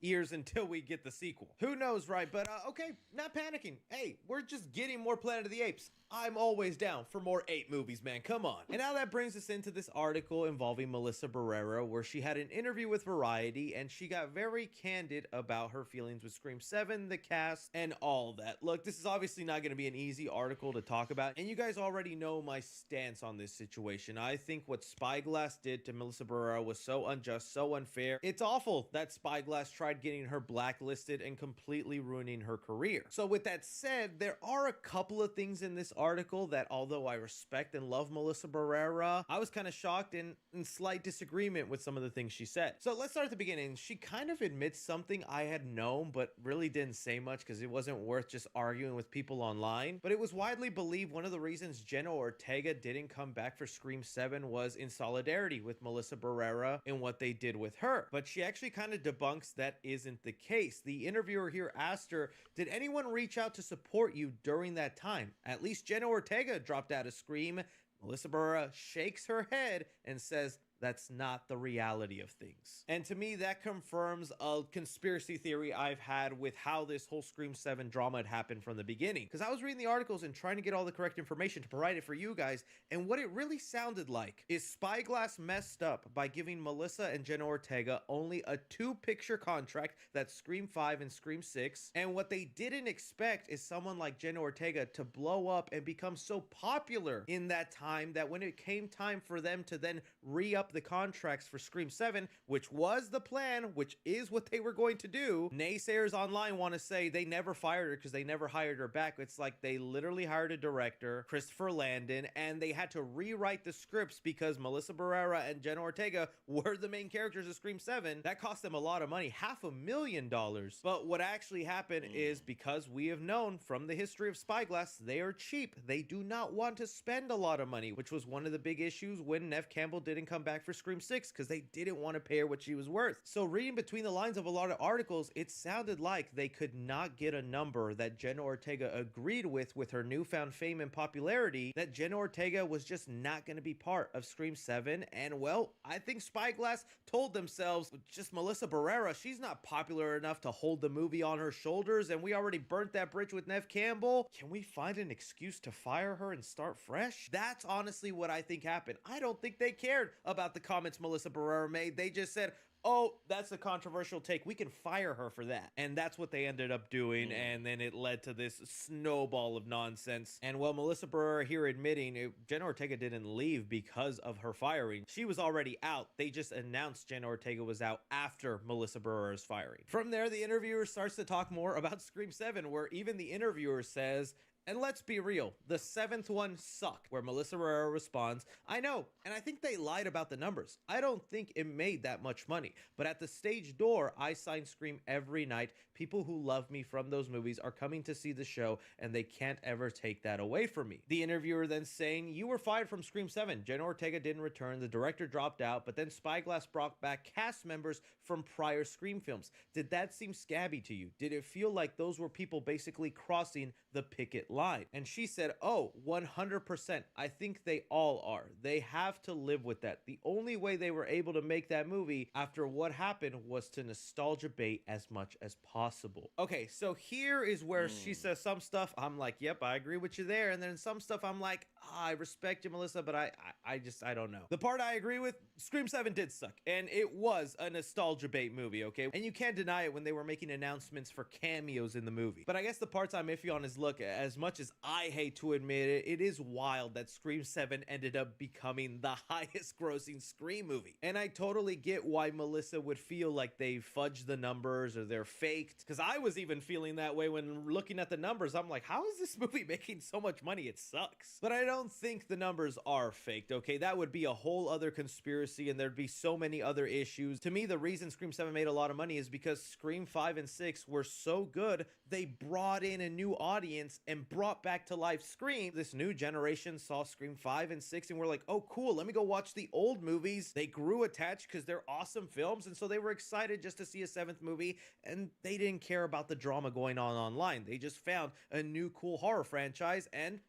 years until we get the sequel. Who knows, right? But okay, not panicking. Hey, we're just getting more Planet of the Apes. I'm always down for more ape movies, man. Come on. And now that brings us into this article involving Melissa Barrera, where she had an interview with Variety, and she got very candid about her feelings with Scream 7, the cast, and all that. Look, this is obviously not going to be an easy article to talk about, and you guys already know my stance on this situation. I think what Spyglass did to Melissa Barrera was so unjust, so unfair. It's awful that Spyglass tried getting her blacklisted and completely ruining her career. So with that said, there are a couple of things in this article that, although I respect and love Melissa Barrera, I was kind of shocked and in slight disagreement with some of the things she said. So let's start at the beginning. She kind of admits something I had known but really didn't say much because it wasn't worth just arguing with people online. But it was widely believed one of the reasons Jenna Ortega didn't come back for Scream 7 was in solidarity with Melissa Barrera and what they did with her. But she actually kind of debunks that isn't the case. The interviewer here asked her, did anyone reach out to support you during that time? At least Jenna Ortega dropped out of Scream. Melissa Barrera shakes her head and says, that's not the reality of things. And to me, that confirms a conspiracy theory I've had with how this whole Scream 7 drama had happened from the beginning. Because I was reading the articles and trying to get all the correct information to provide it for you guys, and what it really sounded like is Spyglass messed up by giving Melissa and Jenna Ortega only a 2-picture contract, that's Scream 5 and Scream 6, and what they didn't expect is someone like Jenna Ortega to blow up and become so popular in that time that when it came time for them to then re-up the contracts for Scream 7, which was the plan, which is what they were going to do, naysayers online want to say they never fired her because they never hired her back. It's like they literally hired a director, Christopher Landon, and they had to rewrite the scripts because Melissa Barrera and Jenna Ortega were the main characters of Scream 7. That cost them a lot of money, $500,000. But what actually happened is, because we have known from the history of Spyglass, they are cheap. They do not want to spend a lot of money, which was one of the big issues when Neve Campbell didn't come back back for Scream 6 because they didn't want to pay her what she was worth. So reading between the lines of a lot of articles, it sounded like they could not get a number that Jenna Ortega agreed with her newfound fame and popularity, that Jenna Ortega was just not going to be part of Scream 7. And well, I think Spyglass told themselves, just Melissa Barrera, she's not popular enough to hold the movie on her shoulders, and we already burnt that bridge with Neve Campbell. Can we find an excuse to fire her and start fresh? That's honestly what I think happened. I don't think they cared about the comments Melissa Barrera made. They just said, oh, that's a controversial take, we can fire her for that. And that's what they ended up doing, and then it led to this snowball of nonsense. And well, Melissa Barrera here admitting Jenna Ortega didn't leave because of her firing. She was already out. They just announced Jenna Ortega was out after Melissa Barrera's firing. From there, the interviewer starts to talk more about Scream 7, where even the interviewer says, and let's be real, the 7th one sucked, where Melissa Barrera responds, I know, and I think they lied about the numbers. I don't think it made that much money, but at the stage door, I sign Scream every night. People who love me from those movies are coming to see the show, and they can't ever take that away from me. The interviewer then saying, you were fired from Scream 7. Jenna Ortega didn't return, the director dropped out, but then Spyglass brought back cast members from prior Scream films. Did that seem scabby to you? Did it feel like those were people basically crossing the picket line? And she said, oh, 100%. I think they all are. They have to live with that. The only way they were able to make that movie after what happened was to nostalgia bait as much as possible. Okay, so here is where she says some stuff I'm like, yep, I agree with you there. And then some stuff I'm like, I respect you, Melissa, but I don't know. The part I agree with, Scream 7 did suck, and it was a nostalgia bait movie, okay? And you can't deny it when they were making announcements for cameos in the movie. But I guess the parts I'm iffy on is, look, as much as I hate to admit it, it is wild that Scream 7 ended up becoming the highest grossing Scream movie. And I totally get why Melissa would feel like they fudged the numbers or they're faked, because I was even feeling that way when looking at the numbers. I'm like, how is this movie making so much money? It sucks. But I don't think the numbers are faked, okay? That would be a whole other conspiracy, and there'd be so many other issues. To me, the reason Scream 7 made a lot of money is because Scream 5 and 6 were so good, they brought in a new audience and brought back to life Scream. This new generation saw Scream 5 and 6 and were like, oh cool, let me go watch the old movies. They grew attached because they're awesome films, and so they were excited just to see a 7th movie, and they didn't care about the drama going on online. They just found a new cool horror franchise. And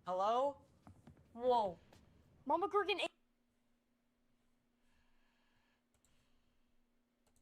hello? Whoa. Mama Gurgan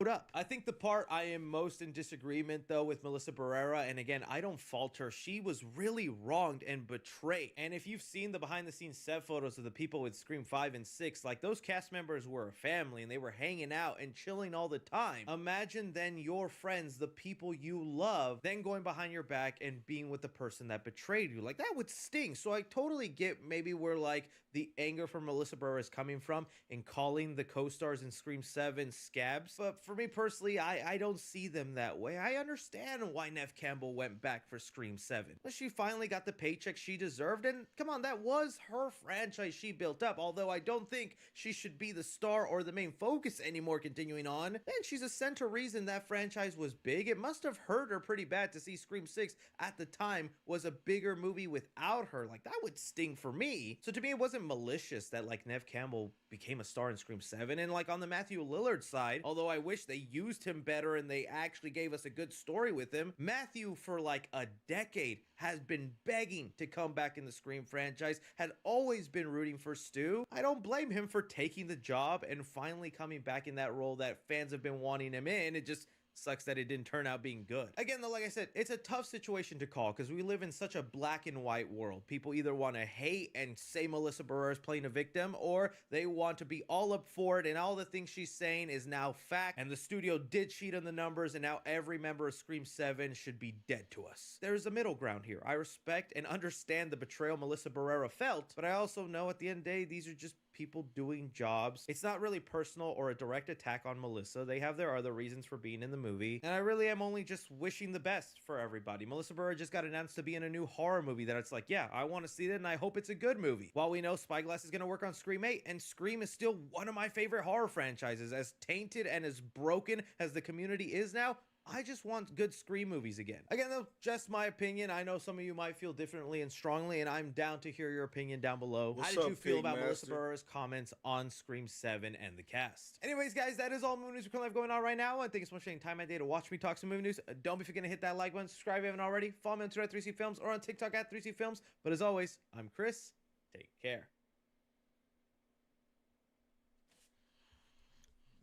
up. I think the part I am most in disagreement though with Melissa Barrera, and again, I don't fault her, she was really wronged and betrayed. And if you've seen the behind the scenes set photos of the people with Scream 5 and 6, like those cast members were a family and they were hanging out and chilling all the time. Imagine then your friends, the people you love, then going behind your back and being with the person that betrayed you. Like that would sting. So I totally get maybe where like the anger from Melissa Barrera is coming from in calling the co-stars in Scream 7 scabs. But for me personally, I don't see them that way. I understand why Neve Campbell went back for Scream 7. She finally got the paycheck she deserved, and come on, that was her franchise she built up, although I don't think she should be the star or the main focus anymore continuing on. And she's a center reason that franchise was big. It must have hurt her pretty bad to see Scream 6 at the time was a bigger movie without her. Like, that would sting for me. So to me, it wasn't malicious that like Neve Campbell became a star in Scream 7. And like on the Matthew Lillard side, although I wish they used him better and they actually gave us a good story with him, Matthew for like a decade has been begging to come back in the Scream franchise, had always been rooting for Stu. I don't blame him for taking the job and finally coming back in that role that fans have been wanting him in. It just sucks that it didn't turn out being good. Again, though, like I said, it's a tough situation to call because we live in such a black and white world. People either want to hate and say Melissa Barrera is playing a victim, or they want to be all up for it and all the things she's saying is now fact, and the studio did cheat on the numbers, and now every member of Scream 7 should be dead to us. There's a middle ground here. I respect and understand the betrayal Melissa Barrera felt, but I also know at the end of the day, these are just people doing jobs. It's not really personal or a direct attack on Melissa. They have their other reasons for being in the movie, and I really am only just wishing the best for everybody. Melissa Barrera just got announced to be in a new horror movie that it's like, yeah, I want to see that, and I hope it's a good movie. While we know Spyglass is going to work on Scream 8, and Scream is still one of my favorite horror franchises, as tainted and as broken as the community is now, I just want good Scream movies again. Again, though, just my opinion. I know some of you might feel differently and strongly, and I'm down to hear your opinion down below. What's How did up, you feel Pig about Melissa Master? Barrera's comments on Scream 7 and the cast? Anyways, guys, that is all movie news we currently have going on right now. And thank you so much for taking time out day to watch me talk some movie news. Don't be forgetting to hit that like button, subscribe if you haven't already. Follow me on Twitter at 3C Films or on TikTok at 3C Films. But as always, I'm Chris. Take care.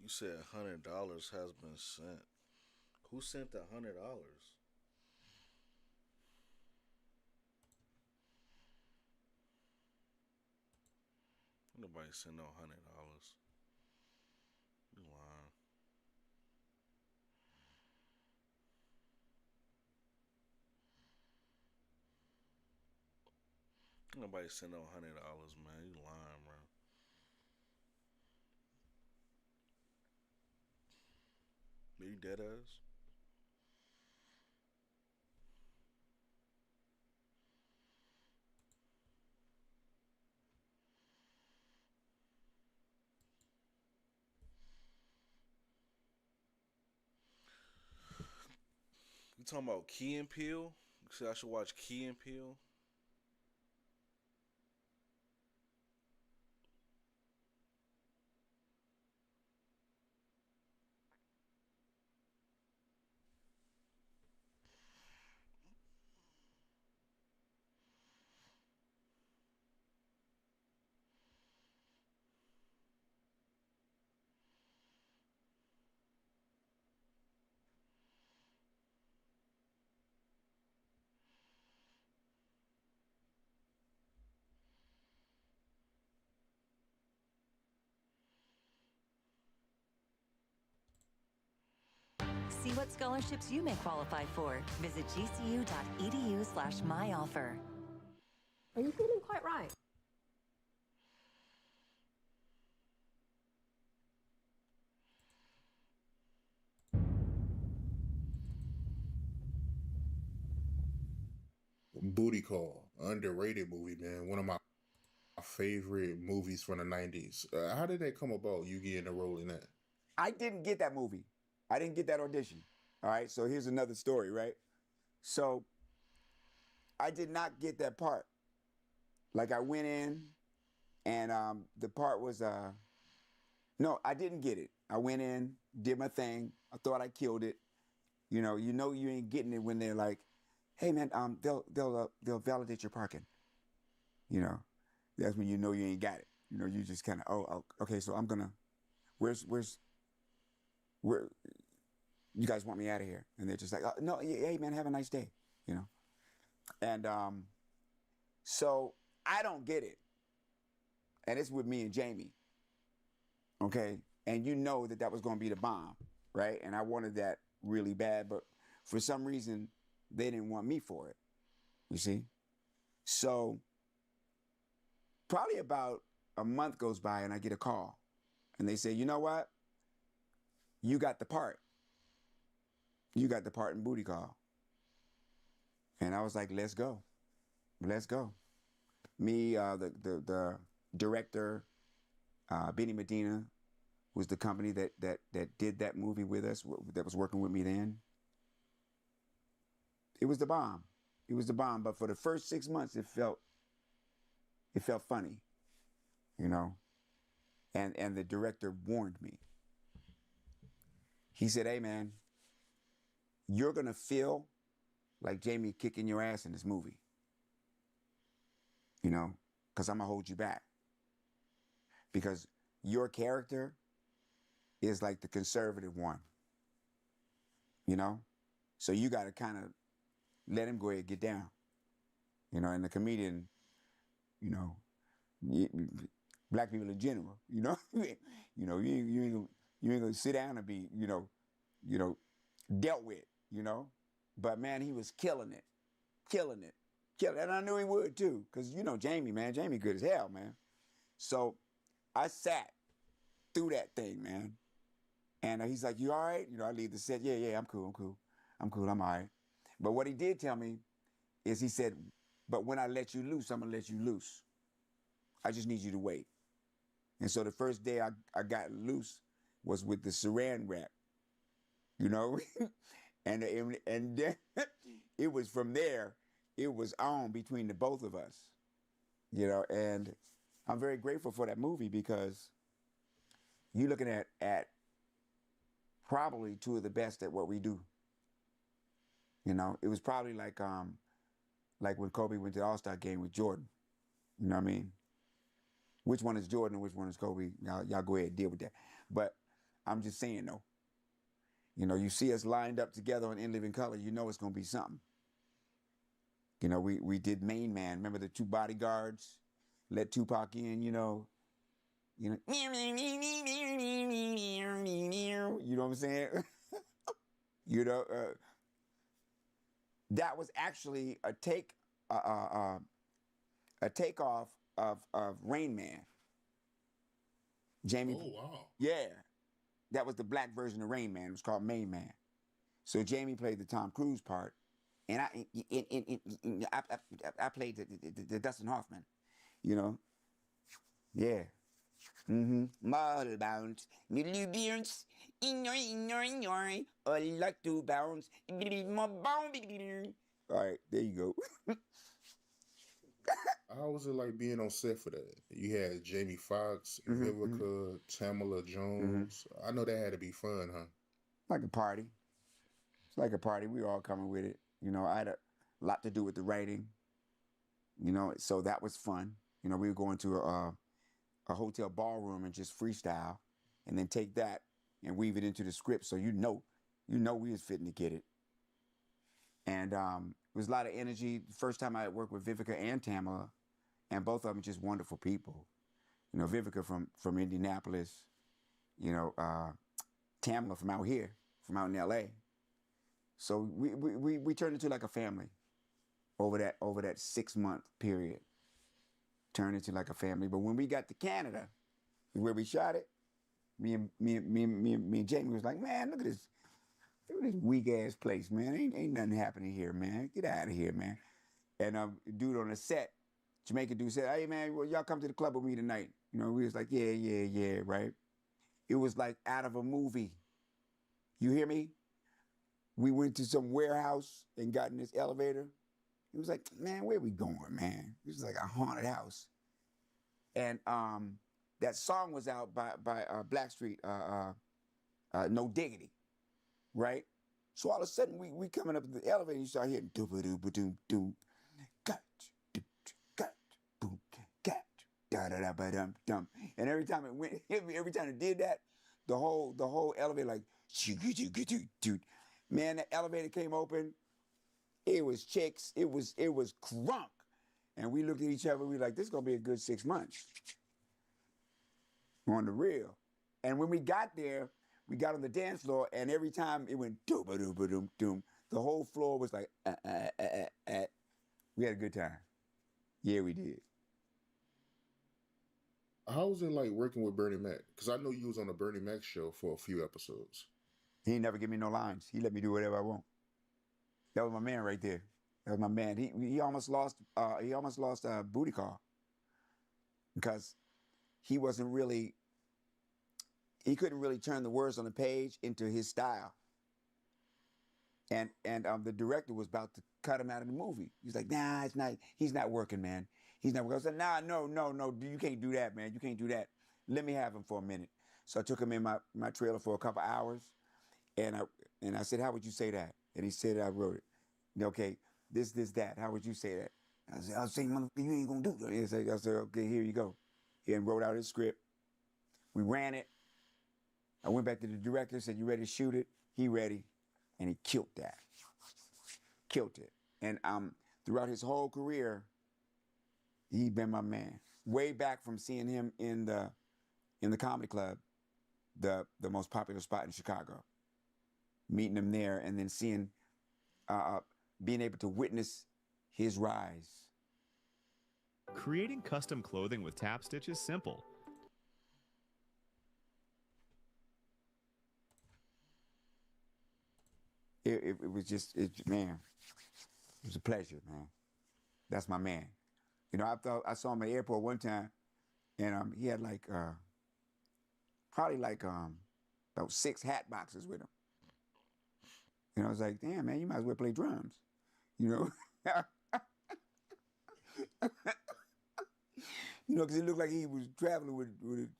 You said $100 has been sent. Who sent the $100? Nobody sent no $100. You lying. Nobody sent no $100, man. You lying, bro. Are you dead ass? You talking about Key and Peele? You said I should watch Key and Peele? See what scholarships you may qualify for. Visit gcu.edu/myoffer. Are you feeling quite right? Booty Call, underrated movie, man. One of my favorite movies from the 90s. How did that come about, you getting a role in that? I didn't get that movie. I didn't get that audition. All right, so here's another story, right? So I did not get that part. Like I went in and the part was, no, I didn't get it. I went in, did my thing. I thought I killed it. You know you ain't getting it when they're like, hey man, they'll validate your parking. You know, that's when you know you ain't got it. You know, you just kind of, oh, okay, so I'm gonna, where, you guys want me out of here? And they're just like, oh, no, hey man, have a nice day, you know? And so I don't get it. And it's with me and Jamie, okay? And you know that was gonna be the bomb, right? And I wanted that really bad, but for some reason, they didn't want me for it, you see? So probably about a month goes by and I get a call and they say, you know what? You got the part. You got the part in Booty Call. And I was like, let's go. Let's go. Me, the director, Benny Medina, was the company that did that movie with us, that was working with me then. It was the bomb. It was the bomb. But for the first 6 months, it felt funny, you know? And the director warned me. He said, hey man, you're gonna feel like Jamie kicking your ass in this movie. You know, because I'm gonna hold you back. Because your character is like the conservative one. You know? So you gotta kind of let him go ahead and get down. You know, and the comedian, you know, black people in general, you know? you ain't gonna sit down and be, you know, dealt with, you know? But man, he was killing it. And I knew he would too, because you know Jamie, man. Jamie good as hell, man. So I sat through that thing, man. And he's like, you all right? You know, I leave the set. Yeah, I'm cool, I'm all right. But what he did tell me is he said, but when I let you loose, I'm gonna let you loose. I just need you to wait. And so the first day I got loose was with the saran wrap, you know? And then it was from there, it was on between the both of us, you know. And I'm very grateful for that movie because you're looking at probably two of the best at what we do. You know, it was probably like when Kobe went to the All-Star game with Jordan. You know what I mean? Which one is Jordan and which one is Kobe? Y'all go ahead and deal with that. But I'm just saying though, you know, you see us lined up together on In Living Color, you know it's gonna be something. You know, we did Main Man. Remember the two bodyguards? Let Tupac in, you know. You know, you know what I'm saying? You know, that was actually a takeoff of Rain Man. Jamie. Oh wow. Yeah, that was the black version of Rain Man. It was called Main Man. So Jamie played the Tom Cruise part, and I played the Dustin Hoffman. You know, yeah. Model bounce, middle bounce, I like to bounce. All right, there you go. How was it like being on set for that? You had Jamie Foxx, Vivica, Tamala Jones. I know that had to be fun, huh? Like a party. It's like a party. We were all coming with it. You know, I had a lot to do with the writing. You know, so that was fun. You know, we were going to a hotel ballroom and just freestyle, and then take that and weave it into the script. So you know we was fitting to get it. And it was a lot of energy. The first time I worked with Vivica and Tamala, and both of them just wonderful people. You know, Vivica from Indianapolis, you know, Tamala from out here, from out in LA. So we turned into like a family over that 6-month period. Turned into like a family. But when we got to Canada, where we shot it, me and Jamie was like, man, look at this weak ass place, man. Ain't nothing happening here, man. Get out of here, man. And dude on the set, Jamaican dude said, hey man, well, y'all come to the club with me tonight. You know, we was like, yeah, right? It was like out of a movie. You hear me? We went to some warehouse and got in this elevator. He was like, man, where we going, man? This is like a haunted house. And that song was out by Blackstreet, No Diggity, right? So all of a sudden, we coming up the elevator, you start hearing doo-ba-doo-ba-doo-doo, boom, da-da-da-ba-dum-dum. And every time it did that, the whole elevator like, man, the elevator came open. It was chicks. It was crunk. And we looked at each other. We were like, this is going to be a good 6 months. On the real. And when we got there, we got on the dance floor, and every time it went doo-ba-doo-ba-doom-doom, the whole floor was like, We had a good time. Yeah, we did. How was it like working with Bernie Mac? Because I know you was on the Bernie Mac show for a few episodes. He never give me no lines. He let me do whatever I want. That was my man right there. That was my man. He almost lost Booty Call because he couldn't really turn the words on the page into his style. And the director was about to cut him out of the movie. He's like, nah, he's not working, man. He's not working. I said, nah, no, you can't do that, man. You can't do that. Let me have him for a minute. So I took him in my trailer for a couple hours, and I said, how would you say that? And he said, I wrote it. Okay, this, that. How would you say that? I was saying, motherfucker, you ain't gonna do that. I said, okay, here you go. And wrote out his script. We ran it. I went back to the director, said, you ready to shoot it? He ready. And he killed that. Killed it. And throughout his whole career, he been my man. Way back from seeing him in the comedy club, the most popular spot in Chicago. Meeting him there and then seeing, being able to witness his rise. Creating custom clothing with Tap Stitch is simple. It was just, man, it was a pleasure, man. That's my man. You know, I saw him at the airport one time, and he had probably about 6 hat boxes with him. And I was like, damn, man, you might as well play drums. You know? You know, because it looked like he was traveling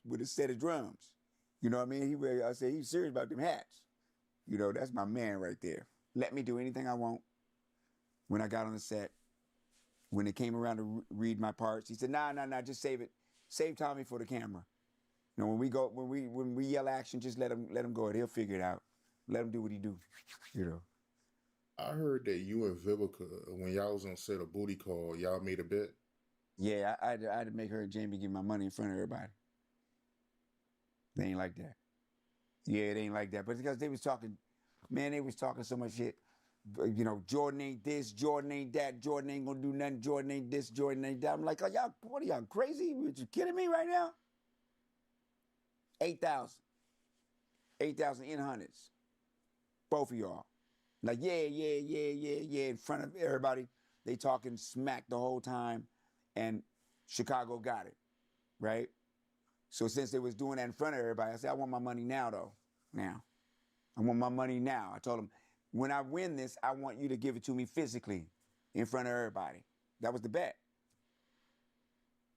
with a set of drums. You know what I mean? I said, he's serious about them hats. You know, that's my man right there. Let me do anything I want. When I got on the set, when it came around to read my parts, he said, nah, just save it. Save Tommy for the camera. You know, when we yell action, just let him go. He'll figure it out. Let him do what he do. You know. I heard that you and Vivica, when y'all was on set of Booty Call, y'all made a bet. Yeah, I had to make her and Jamie give my money in front of everybody. They ain't like that. Yeah, they ain't like that. But because they was talking, man, they was talking so much shit. You know, Jordan ain't this, Jordan ain't that, Jordan ain't gonna do nothing, Jordan ain't this, Jordan ain't that. I'm like, what are y'all crazy? Are you kidding me right now? 8,000 in hundreds. Both of y'all. Like, yeah, in front of everybody. They talking smack the whole time, and Chicago got it, right? So since they was doing that in front of everybody, I said, I want my money now, though. Now. I want my money now. I told them, when I win this, I want you to give it to me physically in front of everybody. That was the bet.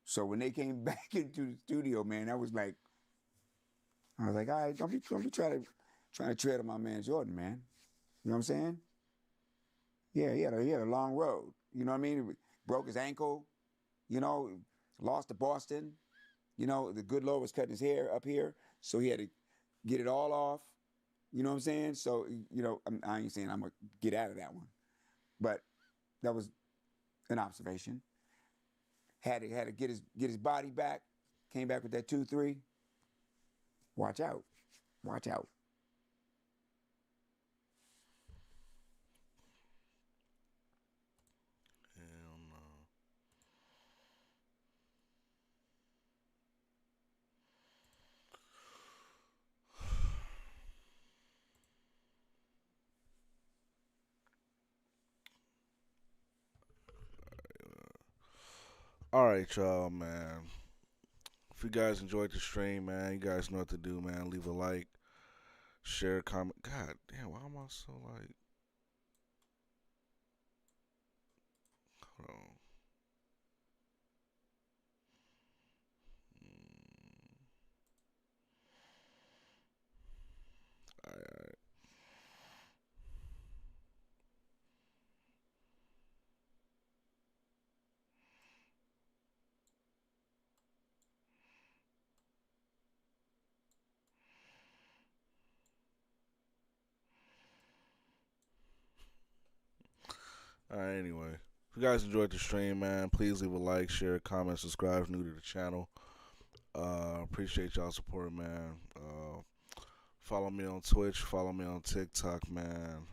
So when they came back into the studio, man, I was like, all right, don't be trying to tread on my man Jordan, man. You know what I'm saying? Yeah, he had a long road. You know what I mean? Broke his ankle, you know, lost to Boston. You know, the good Lord was cutting his hair up here, so he had to get it all off. You know what I'm saying? So, you know, I ain't saying I'm going to get out of that one. But that was an observation. Had to get his body back. Came back with that 2-3. Watch out. Watch out. Hell no. All right, y'all, man. If you guys enjoyed the stream, man, you guys know what to do, man. Leave a like, share, comment. God damn, why am I so like? Hold on. All right. All right, anyway. If you guys enjoyed the stream, man, please leave a like, share, comment, subscribe if new to the channel. Appreciate y'all support, man. Follow me on Twitch, follow me on TikTok, man.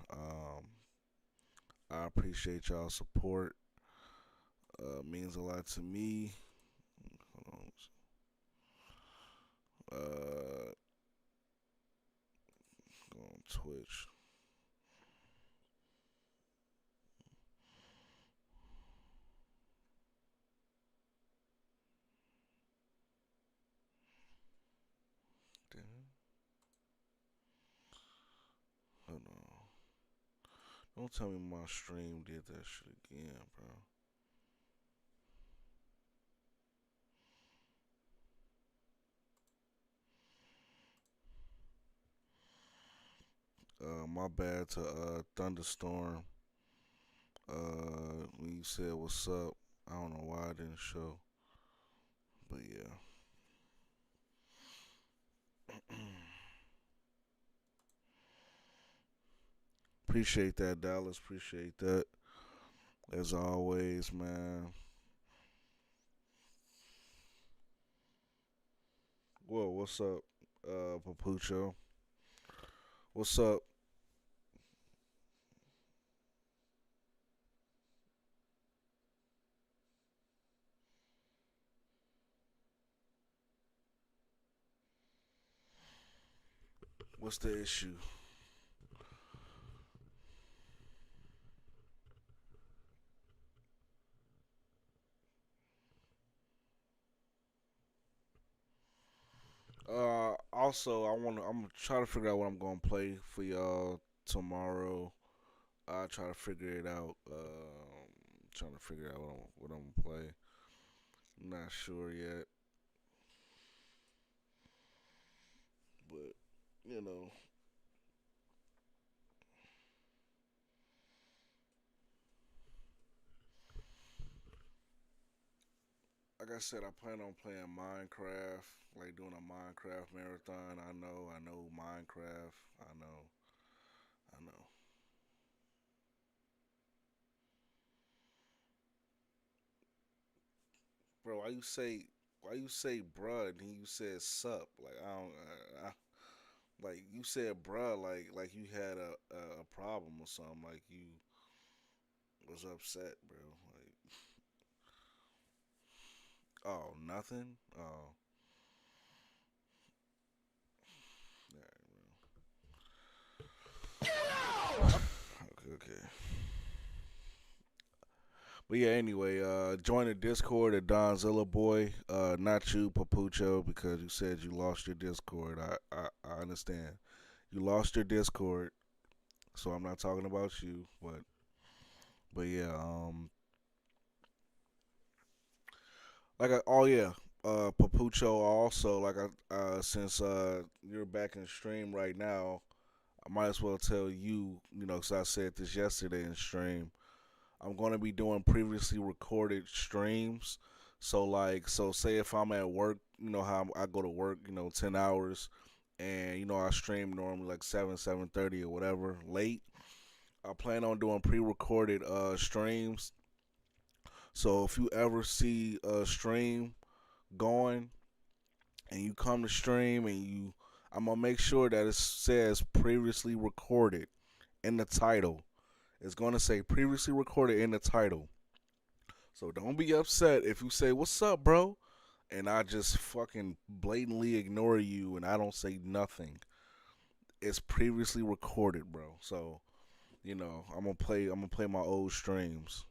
I appreciate y'all support. Means a lot to me. Hold on. Go on Twitch. Hold on. Don't tell me my stream did that shit again, bro. My bad to Thunderstorm. When you said what's up, I don't know why I didn't show. But yeah. Appreciate that, Dallas. Appreciate that. As always, man. Whoa, what's up, Papucho? What's up? What's the issue? Also, I'm gonna try to figure out what I'm gonna play for y'all tomorrow. I'll try to figure it out. Trying to figure out what I'm gonna play. I'm not sure yet, but you know. Like I said, I plan on playing Minecraft, like doing a Minecraft marathon. I know Minecraft. I know. Bro, why you say bruh and then you said sup? Like I don't like you said bruh like you had a problem or something, like you was upset, bro. Like oh, nothing? Oh. Okay. But yeah, anyway, join the Discord at Donzilla Boy. Not you, Papucho, because you said you lost your Discord. I understand. You lost your Discord, so I'm not talking about you. But yeah, Papucho. Also, since you're back in stream right now, I might as well tell you, because I said this yesterday in stream. I'm going to be doing previously recorded streams. So say if I'm at work, how I go to work, 10 hours, and, I stream normally like 7:30 or whatever, late. I plan on doing pre-recorded streams. So if you ever see a stream going and you come to stream and I'm going to make sure that it says previously recorded in the title. It's going to say previously recorded in the title. So don't be upset if you say, "What's up, bro?" and I just fucking blatantly ignore you and I don't say nothing. It's previously recorded, bro. So, I'm going to play my old streams.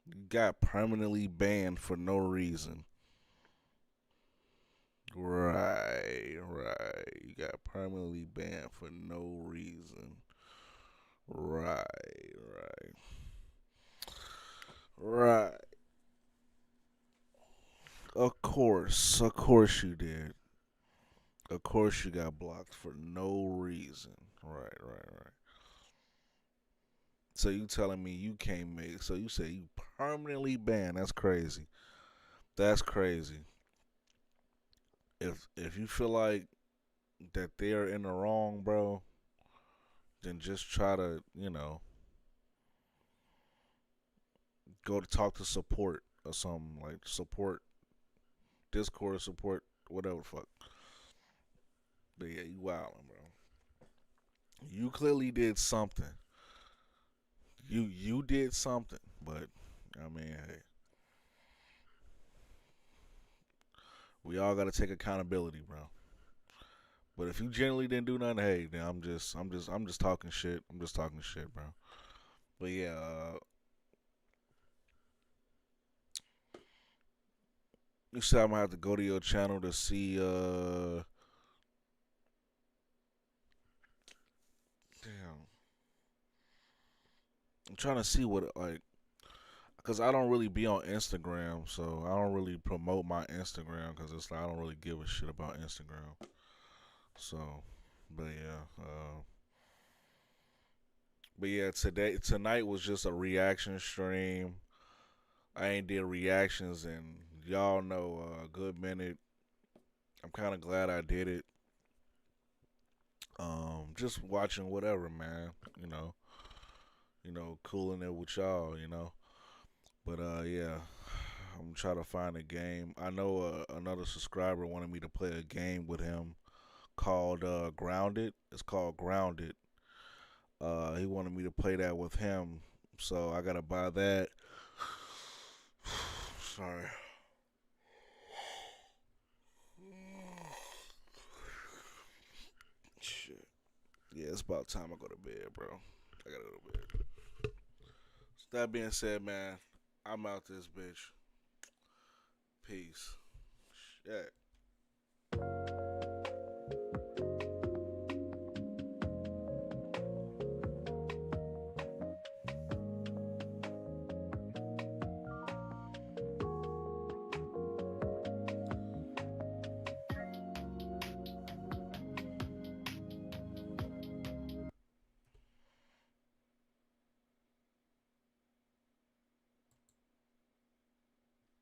You got permanently banned for no reason. Right. You got permanently banned for no reason. Right. Of course you did. Of course you got blocked for no reason. Right. So you telling me you can't make, so you say you permanently banned. That's crazy. If you feel like that they're in the wrong, bro, then just try to, go to talk to support or something, like support, Discord support, whatever the fuck. But yeah, you wildin', bro. You clearly did something. You did something, but I mean, hey. We all gotta take accountability, bro. But if you generally didn't do nothing, hey, then I'm just talking shit. I'm just talking shit, bro. But yeah, you said I'm gonna have to go to your channel to see damn. I'm trying to see what because I don't really be on Instagram, so I don't really promote my Instagram because it's like I don't really give a shit about Instagram. So, but yeah, tonight was just a reaction stream. I ain't did reactions, and y'all know a good minute. I'm kind of glad I did it. Just watching whatever, man. Cooling it with y'all. But yeah, I'm trying to find a game. I know another subscriber wanted me to play a game with him called Grounded. It's called Grounded. He wanted me to play that with him, so I gotta buy that. Sorry. Shit. Yeah, it's about time I go to bed, bro. I gotta go to bed. So that being said, man, I'm out this bitch. Peace. Shit.